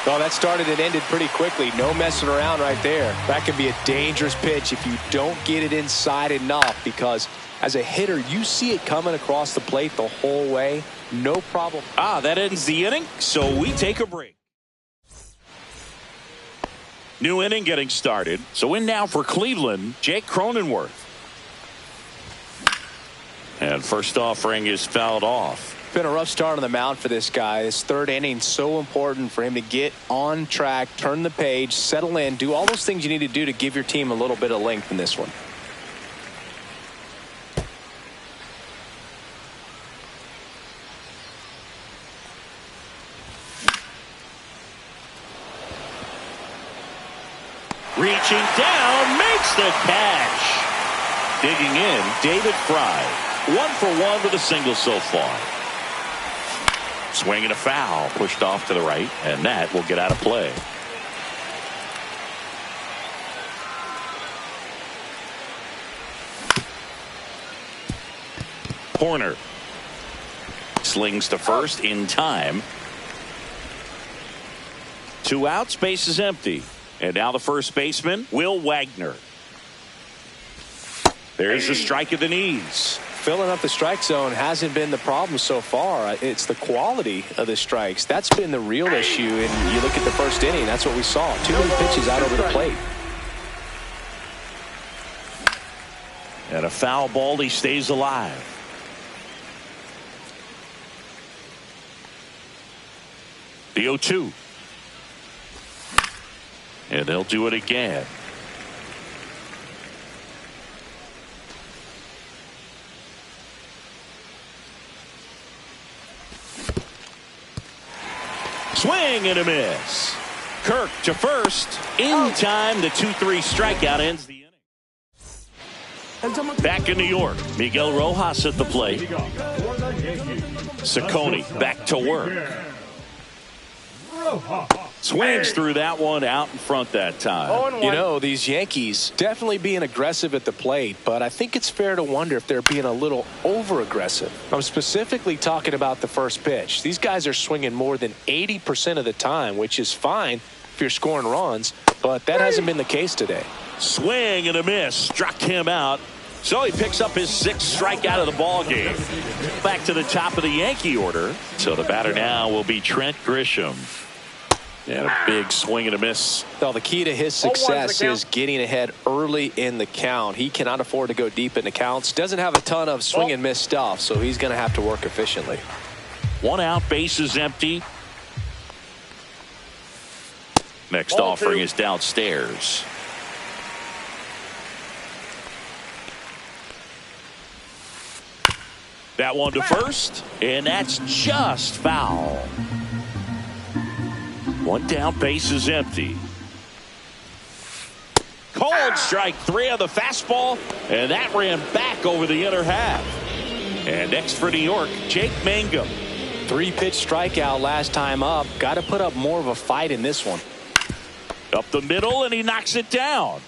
Well, that started and ended pretty quickly. No messing around right there. That could be a dangerous pitch if you don't get it inside enough, because as a hitter, you see it coming across the plate the whole way. No problem. That ends the inning, so we take a break. New inning getting started. So in now for Cleveland, Jake Cronenworth. And first offering is fouled off. Been a rough start on the mound for this guy. This third inning, so important for him to get on track, turn the page, settle in, do all those things you need to do to give your team a little bit of length in this one. Reaching down, makes the catch. Digging in, David Fry. 1 for 1 with a single so far. Swing and a foul, pushed off to the right, and that will get out of play. Horner slings to first in time. 2 outs, base is empty. And now the first baseman, Will Wagner. There's the strike at the knees. Filling up the strike zone hasn't been the problem so far. It's the quality of the strikes. That's been the real issue. And you look at the first inning, that's what we saw. Too many pitches out over the plate. And a foul ball, he stays alive. The 0-2. And they'll do it again. Swing and a miss. Kirk to first. In time, the 2-3 strikeout ends the inning. Back in New York, Miguel Rojas at the plate. Ciccone back to work. Swings through that one, out in front that time. You know, these Yankees definitely being aggressive at the plate, but I think it's fair to wonder if they're being a little over-aggressive. I'm specifically talking about the first pitch. These guys are swinging more than 80% of the time, which is fine if you're scoring runs, but that hasn't been the case today. Swing and a miss, struck him out. So he picks up his 6th strikeout of the ball game. Back to the top of the Yankee order. So the batter now will be Trent Grisham. And a big swing and a miss. Well, the key to his success is getting ahead early in the count. He cannot afford to go deep in the counts. Doesn't have a ton of swing and miss stuff, so he's going to have to work efficiently. 1 out, base is empty. Next offering is downstairs. That one to first, and that's just foul. 1 down, base is empty. Called strike 3 on the fastball, and that ran back over the inner half. And next for New York, Jake Mangum. 3-pitch strikeout last time up. Got to put up more of a fight in this one. Up the middle, and he knocks it down.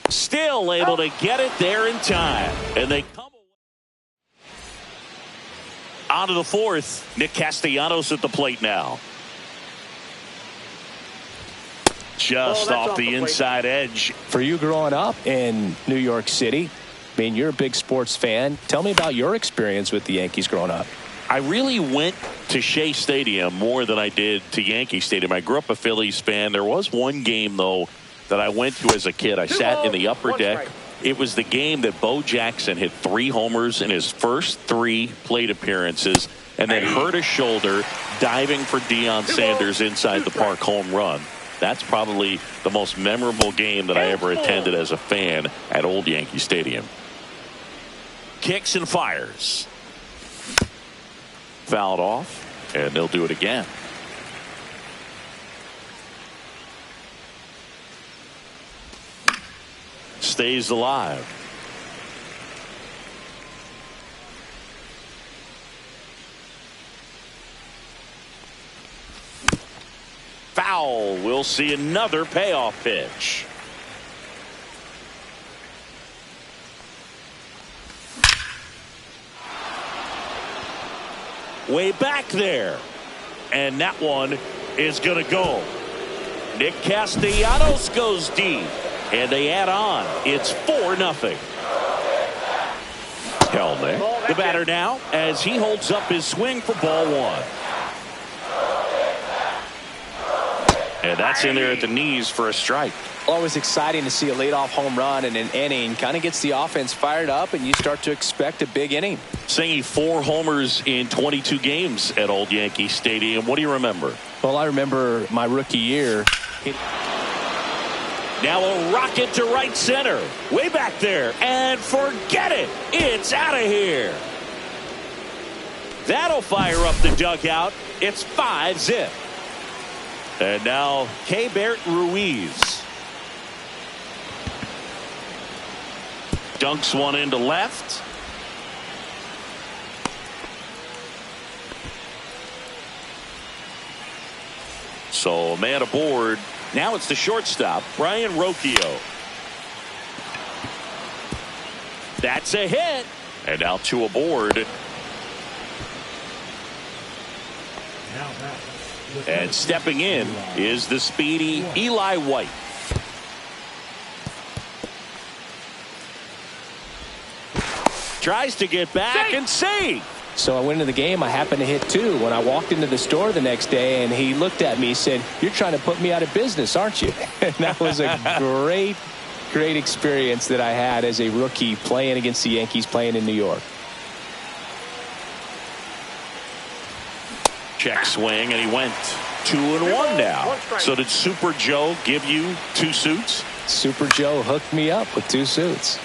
Still able to get it there in time. And they come away. On to the 4th. Nick Castellanos at the plate now. Just off the inside edge. For you growing up in New York City, I mean, you're a big sports fan. Tell me about your experience with the Yankees growing up. I really went to Shea Stadium more than I did to Yankee Stadium. I grew up a Phillies fan. There was one game, though, that I went to as a kid. I sat in the upper deck. It was the game that Bo Jackson hit 3 homers in his first 3 plate appearances and then hurt his shoulder diving for Deion Sanders inside the park home run. That's probably the most memorable game that I ever attended as a fan at Old Yankee Stadium. Kicks and fires. Fouled off, and they'll do it again. Stays alive. Foul. We'll see another payoff pitch. Way back there. And that one is going to go. Nick Castellanos goes deep. And they add on. It's 4-0. Kelnick, the batter now, as he holds up his swing for ball 1. And that's in there at the knees for a strike. Always exciting to see a leadoff home run in an inning. Kind of gets the offense fired up, and you start to expect a big inning. Singing 4 homers in 22 games at Old Yankee Stadium. What do you remember? Well, I remember my rookie year. Now a rocket to right center. Way back there. And forget it. It's out of here. That'll fire up the dugout. It's 5-0. And now Keibert Ruiz. Dunks one into left. So man aboard. Now it's the shortstop, Brian Rocchio. That's a hit. And now two aboard. And stepping in is the speedy Eli White. Tries to get back and save. So I went into the game. I happened to hit 2 when I walked into the store the next day, and he looked at me and said, "You're trying to put me out of business, aren't you?" And that was a great experience that I had as a rookie playing against the Yankees, playing in New York. Check swing, and he went 2-1 now. So did Super Joe give you 2 suits? Super Joe hooked me up with 2 suits.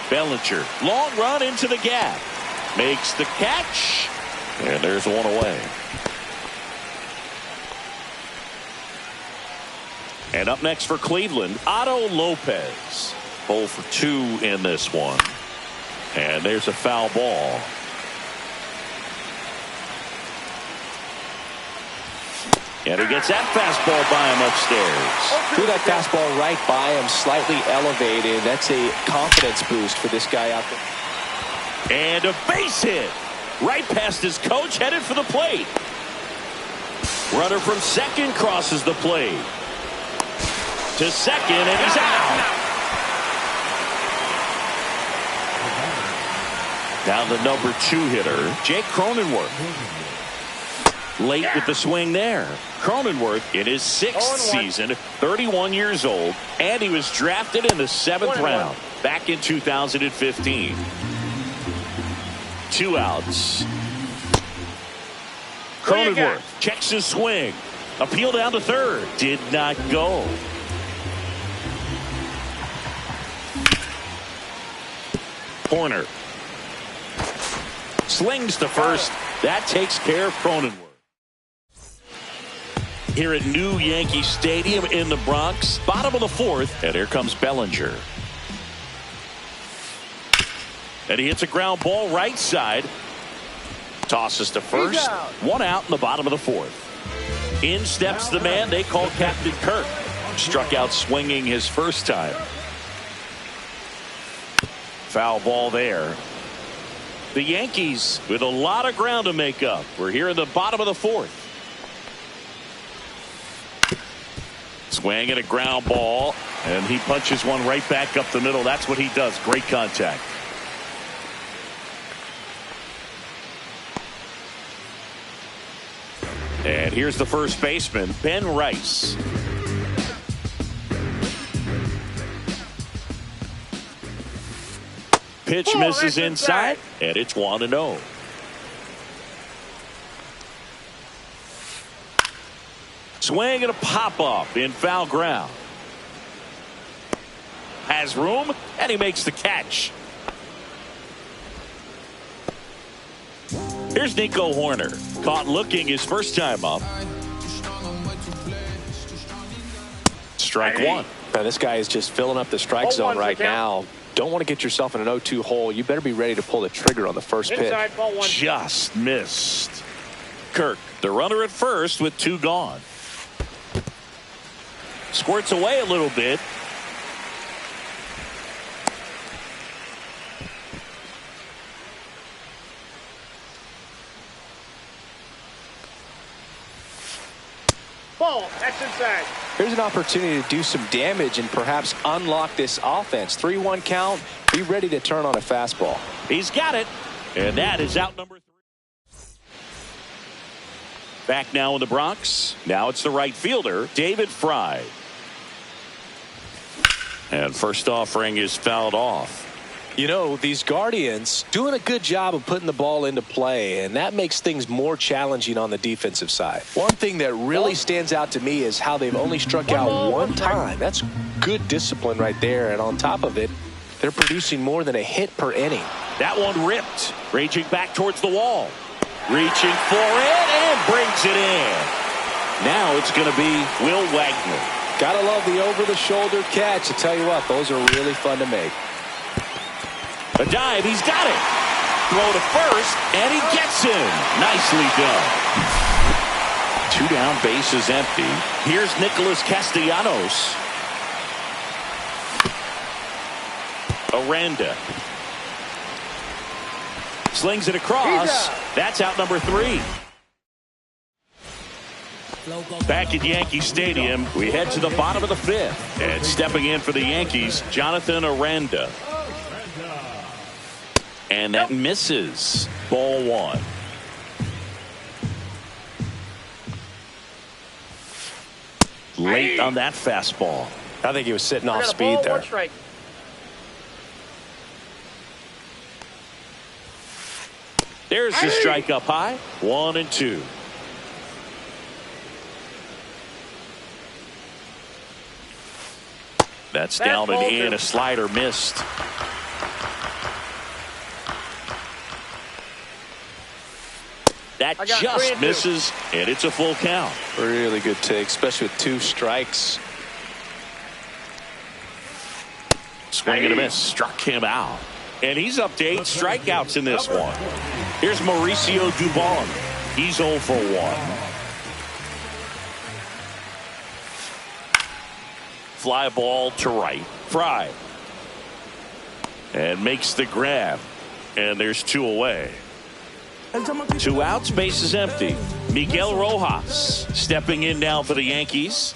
Bellinger, long run into the gap. Makes the catch. And there's one away. And up next for Cleveland, Otto Lopez. 0 for 2 in this one. And there's a foul ball. And he gets that fastball by him upstairs. Threw that fastball right by him, slightly elevated. That's a confidence boost for this guy out there. And a base hit. Right past his coach, headed for the plate. Runner from second crosses the plate. To second, and he's out. Now the number 2 hitter, Jake Cronenworth. Late with the swing there. Cronenworth in his 6th season, 31 years old, and he was drafted in the 7th round back in 2015. 2 outs. Cronenworth checks his swing. Appeal down to third. Did not go. Corner. Slings to first. That takes care of Cronenworth. Here at New Yankee Stadium in the Bronx, bottom of the 4th, and here comes Bellinger. And he hits a ground ball right side. Tosses to first. 1 out in the bottom of the 4th. In steps the man they call Captain Kirk. Struck out swinging his first time. Foul ball there. The Yankees with a lot of ground to make up. We're here in the bottom of the 4th. Swing and a ground ball, and he punches one right back up the middle. That's what he does. Great contact. And here's the first baseman, Ben Rice. Pitch misses inside, and it's 1-0. Swing and a pop-up in foul ground. Has room, and he makes the catch. Here's Nico Hoerner. Caught looking his first time up. Strike 1. Now, this guy is just filling up the strike zone right now. Don't want to get yourself in an 0-2 hole. You better be ready to pull the trigger on the first pitch. Just missed. Kirk, the runner at first with 2 gone. Squirts away a little bit. Ball, that's inside. Here's an opportunity to do some damage and perhaps unlock this offense. 3-1 count. Be ready to turn on a fastball. He's got it. And that is out number 3. Back now in the Bronx. Now it's the right fielder, David Fry. And first offering is fouled off. You know, these Guardians doing a good job of putting the ball into play, and that makes things more challenging on the defensive side. One thing that really stands out to me is how they've only struck out 1 time. That's good discipline right there, and on top of it, they're producing more than a hit per inning. That one ripped, raging back towards the wall. Reaching for it and brings it in. Now it's going to be Will Wagner. Gotta love the over-the-shoulder catch. I tell you what, those are really fun to make. A dive, he's got it. Throw to first, and he gets him. Nicely done. 2 down, bases empty. Here's Nicholas Castellanos. Aranda. Slings it across. That's out number 3. Back at Yankee Stadium, we head to the bottom of the 5th. And stepping in for the Yankees, Jonathan Aranda. And that misses. Ball 1. Late on that fastball. I think he was sitting off speed there. There's the strike up high. 1-2. That's down and in. A slider missed. That just misses, and it's a full count. Really good take, especially with 2 strikes. Swing and a miss. Struck him out. And he's up to 8 strikeouts in this one. Here's Mauricio Dubon. He's 0 for 1. Fly ball to right. Fry. And makes the grab. And there's 2 away. 2 outs, base is empty. Miguel Rojas stepping in now for the Yankees.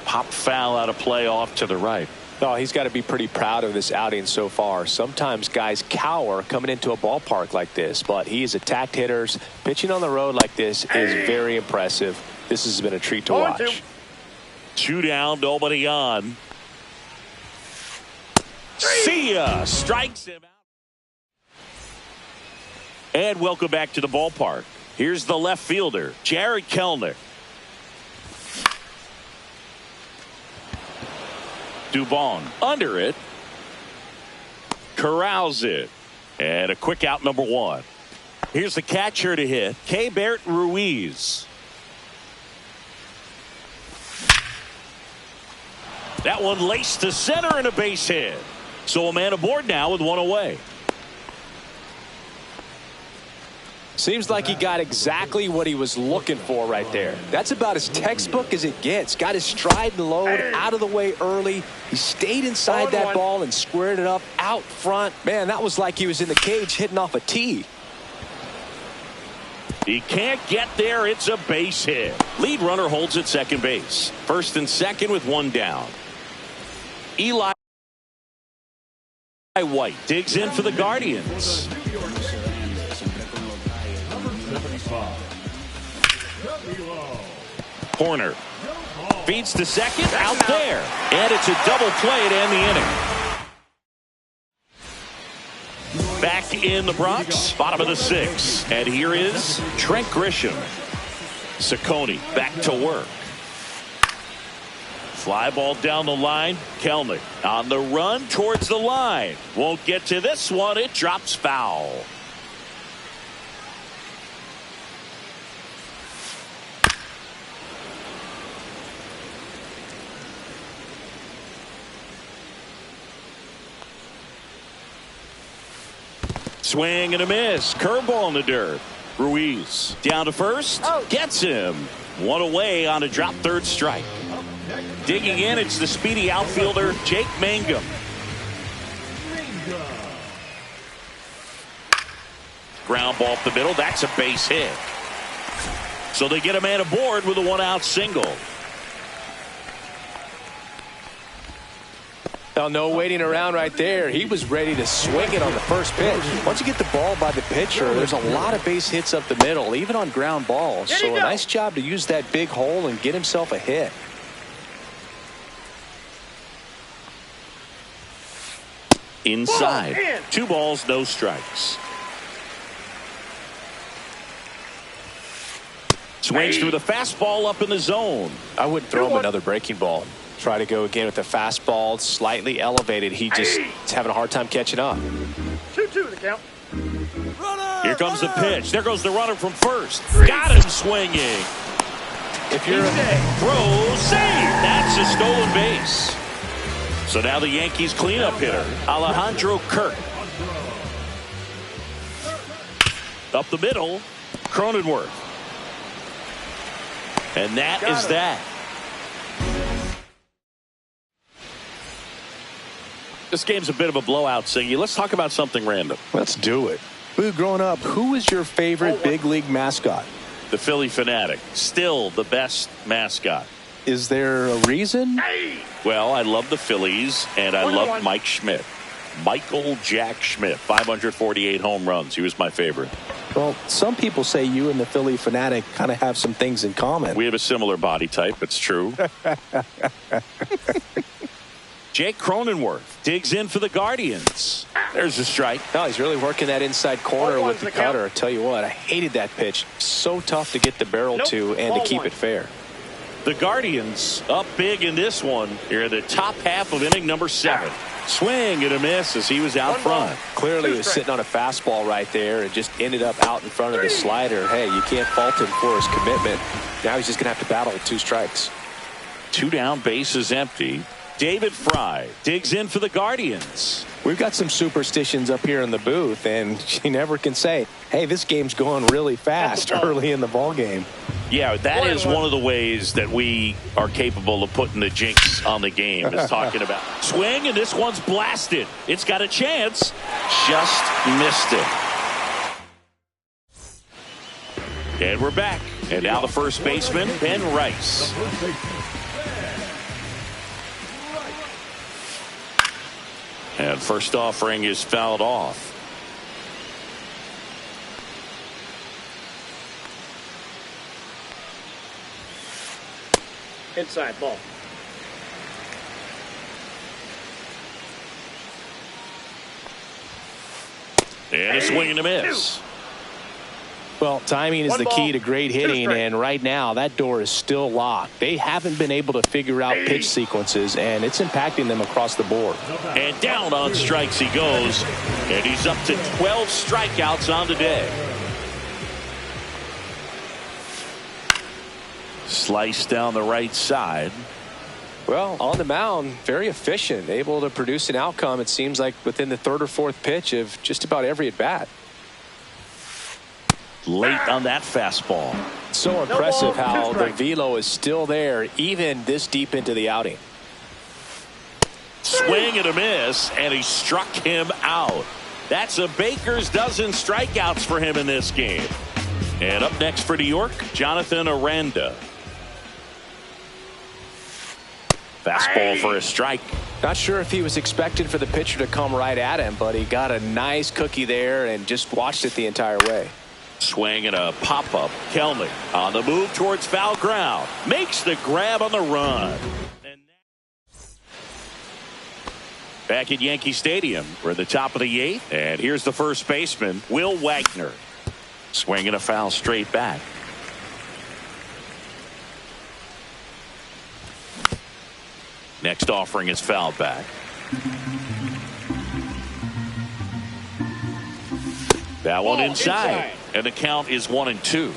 Pop foul out of play off to the right. Oh, he's got to be pretty proud of this outing so far. Sometimes guys cower coming into a ballpark like this, but he's attacked hitters. Pitching on the road like this is very impressive. This has been a treat to watch. 2 down, nobody on. See ya! Strikes him out. And welcome back to the ballpark. Here's the left fielder, Jared Kelenic. Dubon under it. Corrals it. And a quick out, number 1. Here's the catcher to hit, Keibert Ruiz. That one laced to center and a base hit. So a man aboard now with 1 away. Seems like he got exactly what he was looking for right there. That's about as textbook as it gets. Got his stride and load out of the way early. He stayed inside that ball and squared it up out front. Man, that was like he was in the cage hitting off a tee. He can't get there. It's a base hit. Lead runner holds at second base. First and second with 1 down. Eli White digs in for the Guardians. Corner feeds to second, out there, and it's a double play to end the inning. Back in the Bronx, bottom of the 6th, and here is Trent Grisham. Ciccone back to work. Fly ball down the line. Kelenic on the run towards the line. Won't get to this one. It drops foul. Swing and a miss. Curveball in the dirt. Ruiz down to first. Gets him. 1 away on a drop third strike. Digging in, it's the speedy outfielder, Jake Mangum. Ground ball up the middle. That's a base hit. So they get a man aboard with a 1-out single. Now, no waiting around right there. He was ready to swing it on the first pitch. Once you get the ball by the pitcher, there's a lot of base hits up the middle, even on ground balls. So a nice job to use that big hole and get himself a hit. Inside. 2 balls, no strikes. Swings through the fastball up in the zone. I wouldn't throw him another breaking ball. Try to go again with the fastball, slightly elevated. He just is having a hard time catching up. 2-2 the count. Here comes the pitch. There goes the runner from first. Got him swinging. If you're throw, save. That's a stolen base. So now the Yankees cleanup hitter, Alejandro Kirk. Up the middle, Cronenworth. And that is that. This game's a bit of a blowout, Singy. Let's talk about something random. Let's do it. Boo, growing up, who was your favorite big league mascot? The Philly Fanatic. Still the best mascot. Is there a reason? Well, I love the Phillies, and I love Mike Schmidt. Michael Jack Schmidt, 548 home runs. He was my favorite. Well, some people say you and the Philly Fanatic kind of have some things in common. We have a similar body type. It's true. Jake Cronenworth digs in for the Guardians. There's a strike. No, he's really working that inside corner with the cutter. I tell you what, I hated that pitch. So tough to get the barrel to and to keep it fair. The Guardians up big in this one. Here in the top half of inning number 7. Swing and a miss as he was out front. Clearly he was sitting on a fastball right there and just ended up out in front of the slider. Hey, you can't fault him for his commitment. Now he's just going to have to battle with 2 strikes. 2 down, bases empty. David Fry digs in for the Guardians. We've got some superstitions up here in the booth, and you never can say, hey, this game's going really fast early in the ball game. Yeah, that is one of the ways that we are capable of putting the jinx on the game, is talking about swing, and this one's blasted. It's got a chance. Just missed it. And we're back. And now the first baseman, Ben Rice. And first offering is fouled off. Inside ball. And a swing and a miss. Well, timing is the key to great hitting, and right now that door is still locked. They haven't been able to figure out pitch sequences, and it's impacting them across the board. And down on strikes he goes, and he's up to 12 strikeouts on the day. Slice down the right side. Well, on the mound, very efficient, able to produce an outcome, it seems like, within the 3rd or 4th pitch of just about every at-bat. Late on that fastball. So impressive how the velo is still there even this deep into the outing. Swing and a miss, and he struck him out. That's a baker's dozen strikeouts for him in this game. And up next for New York, Jonathan Aranda. Fastball for a strike. Not sure if he was expecting for the pitcher to come right at him, but he got a nice cookie there and just watched it the entire way. Swing and a pop-up. Kelnick on the move towards foul ground. Makes the grab on the run. Back at Yankee Stadium, we're at the top of the 8th. And here's the first baseman, Will Wagner. Swing and a foul straight back. Next offering is foul back. That one inside. And the count is 1-2.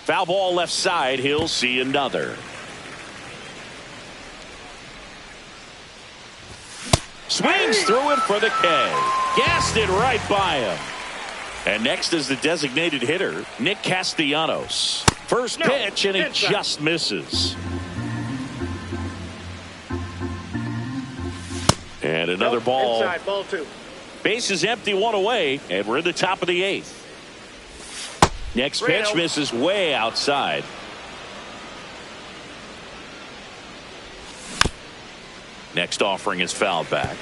Foul ball left side. He'll see another. Swings through it for the K. Gassed it right by him. And next is the designated hitter, Nick Castellanos. First pitch, and he just misses. And another ball. Inside, ball 2. Base is empty, 1 away, and we're in the top of the 8th. Next pitch misses way outside. Next offering is fouled back.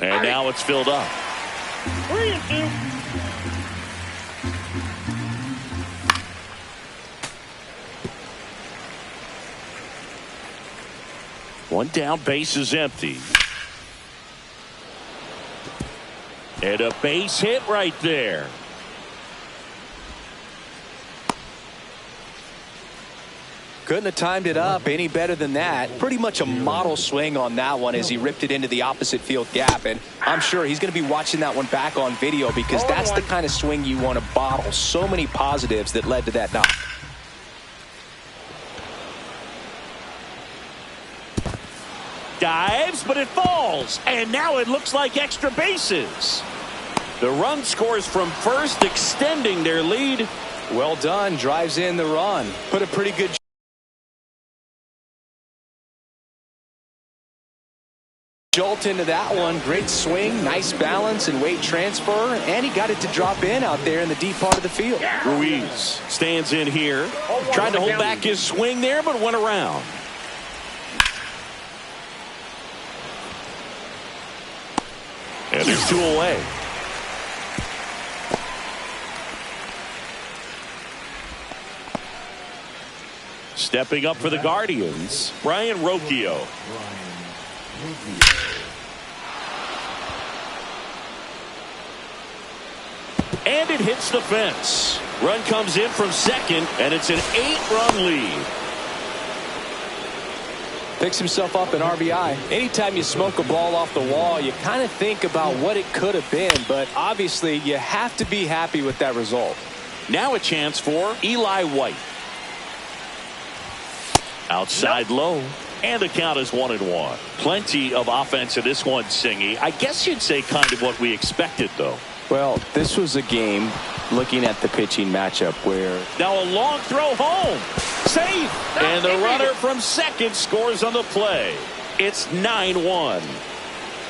And now it's filled up. 3-2. One down, base is empty. And a base hit right there. Couldn't have timed it up any better than that. Pretty much a model swing on that one as he ripped it into the opposite field gap. And I'm sure he's going to be watching that one back on video because that's the kind of swing you want to bottle. So many positives that led to that knock. Dives, but it falls. And now it looks like extra bases. The run scores from first, extending their lead. Well done. Drives in the run. Put a pretty good jolt into that one. Great swing, nice balance and weight transfer, and he got it to drop in out there in the deep part of the field. Ruiz stands in here, tried to hold back his swing there, but went around. And there's 2 away. Stepping up for the Guardians, Brian Rocchio. And it hits the fence. Run comes in from second, and it's an 8-run lead. Picks himself up an RBI. Anytime you smoke a ball off the wall, you kind of think about what it could have been, but obviously you have to be happy with that result. Now a chance for Eli White. Outside low, and the count is 1-1. Plenty of offense in this one, Singy. I guess you'd say kind of what we expected, though. Well, this was a game looking at the pitching matchup where now a long throw home. Safe. And the runner from second scores on the play. It's 9-1.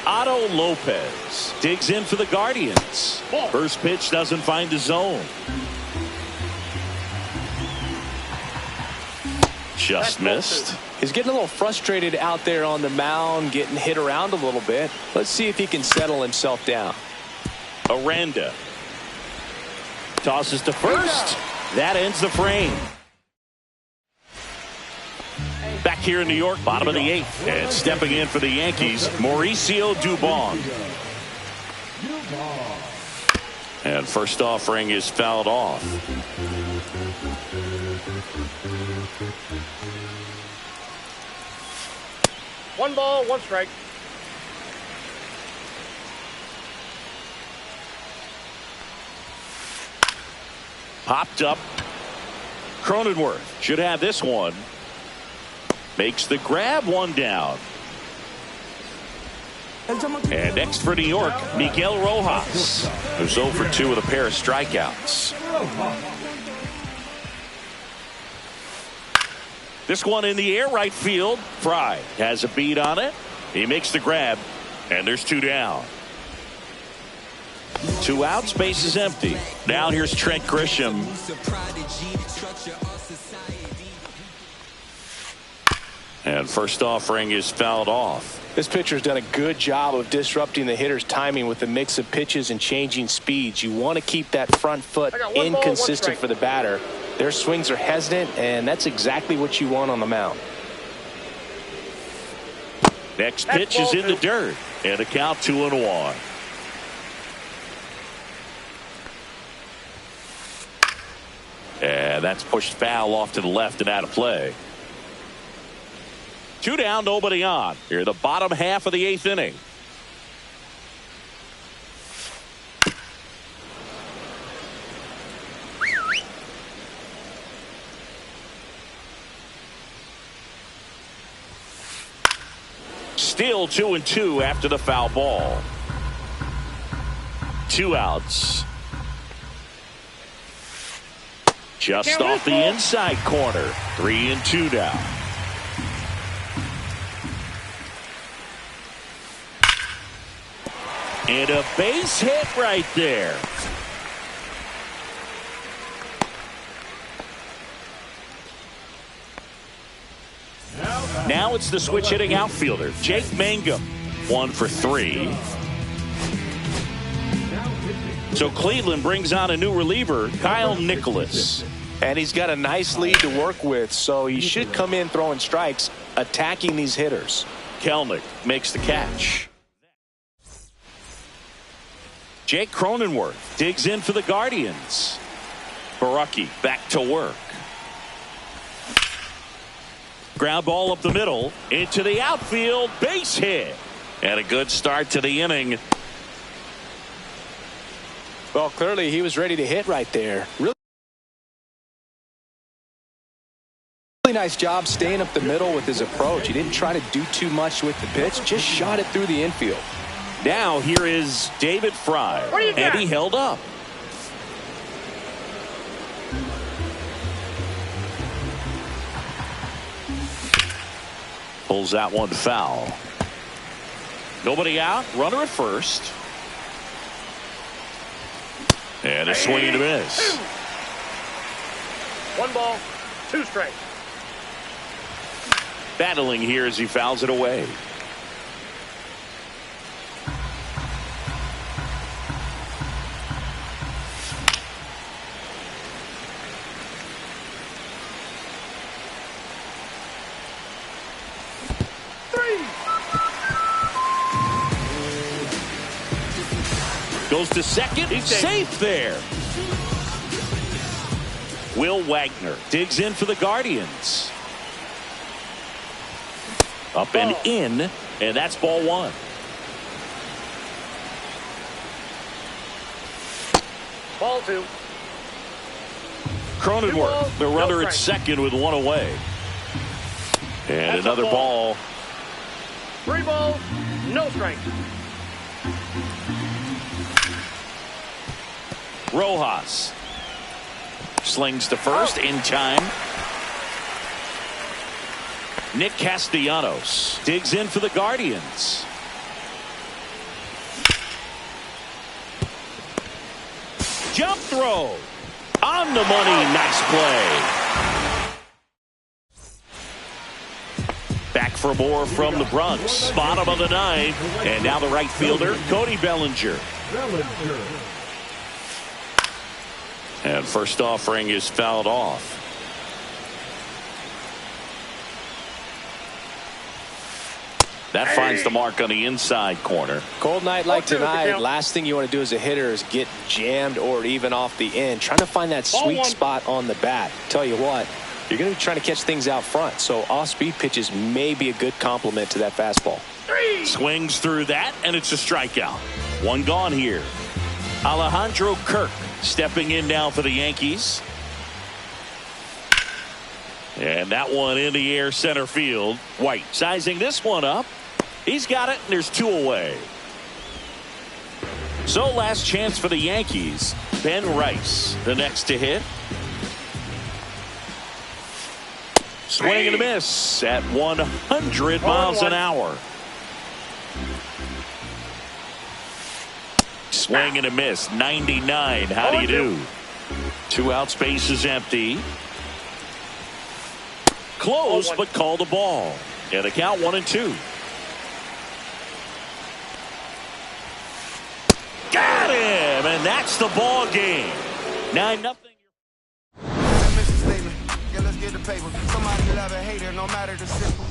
Otto Lopez digs in for the Guardians. First pitch doesn't find the zone. Just missed. He's getting a little frustrated out there on the mound, getting hit around a little bit. Let's see if he can settle himself down. Aranda tosses to first. That ends the frame. Back here in New York, bottom of the 8th, and stepping in for the Yankees, Mauricio Dubon. And first offering is fouled off. One ball, one strike. Popped up. Cronenworth should have this one. Makes the grab, 1 down. And next for New York, Miguel Rojas, who's 0 for 2 with a pair of strikeouts. This one in the air, right field. Fry has a beat on it. He makes the grab, and there's 2 down. 2 outs, base is empty. Now here's Trent Grisham. And first offering is fouled off. This pitcher's done a good job of disrupting the hitter's timing with the mix of pitches and changing speeds. You want to keep that front foot inconsistent for the batter. Their swings are hesitant, and that's exactly what you want on the mound. Next pitch is in the dirt, and a count 2-1. And that's pushed foul off to the left and out of play. 2 down, nobody on. Here in the bottom half of the 8th inning. Still 2-2 after the foul ball. 2 outs. Just off the inside corner. 3-2 now. And a base hit right there. Now it's the switch hitting outfielder, Jake Mangum. 1 for 3. So Cleveland brings on a new reliever, Kyle Nicholas. And he's got a nice lead to work with, so he should come in throwing strikes, attacking these hitters. Kelnick makes the catch. Jake Cronenworth digs in for the Guardians. Barucki back to work. Ground ball up the middle into the outfield, base hit, and a good start to the inning. Well, clearly he was ready to hit right there. Really nice job staying up the middle with his approach. He didn't try to do too much with the pitch, just shot it through the infield. Now here is David Fry, and he held up. Pulls that one foul. Nobody out, runner at first. And a swing and a miss. 1 ball, 2 strikes. Battling here as he fouls it away. Goes to second. He's safe there. Will Wagner digs in for the Guardians. Up and in, and that's ball 1. Ball 2. Cronenworth, the runner at second with 1 away. And that's another ball. 3 balls, no strike. Rojas slings to first in time. Nick Castellanos digs in for the Guardians. Jump throw on the money. Nice play. Back for more from the Bronx. Bottom of the 9th, and now the right fielder Cody Bellinger. And first offering is fouled off. That finds the mark on the inside corner. Cold night like tonight, last thing you want to do as a hitter is get jammed or even off the end. Trying to find that sweet spot on the bat. Tell you what, you're going to be trying to catch things out front. So off-speed pitches may be a good complement to that fastball. Swings through that, and it's a strikeout. 1 gone here. Alejandro Kirk stepping in now for the Yankees. And that one in the air center field. White sizing this one up. He's got it, and there's 2 away. So last chance for the Yankees. Ben Rice, the next to hit. Swing and a miss at 100 miles an hour. Swing and a miss, 99. How do you do? 2 outs, base is empty. Close, but called a ball. And the count 1-2. Got him, and that's the ball game. 9-0. Yeah, let's get the paper. Somebody love a hater, no matter the simple.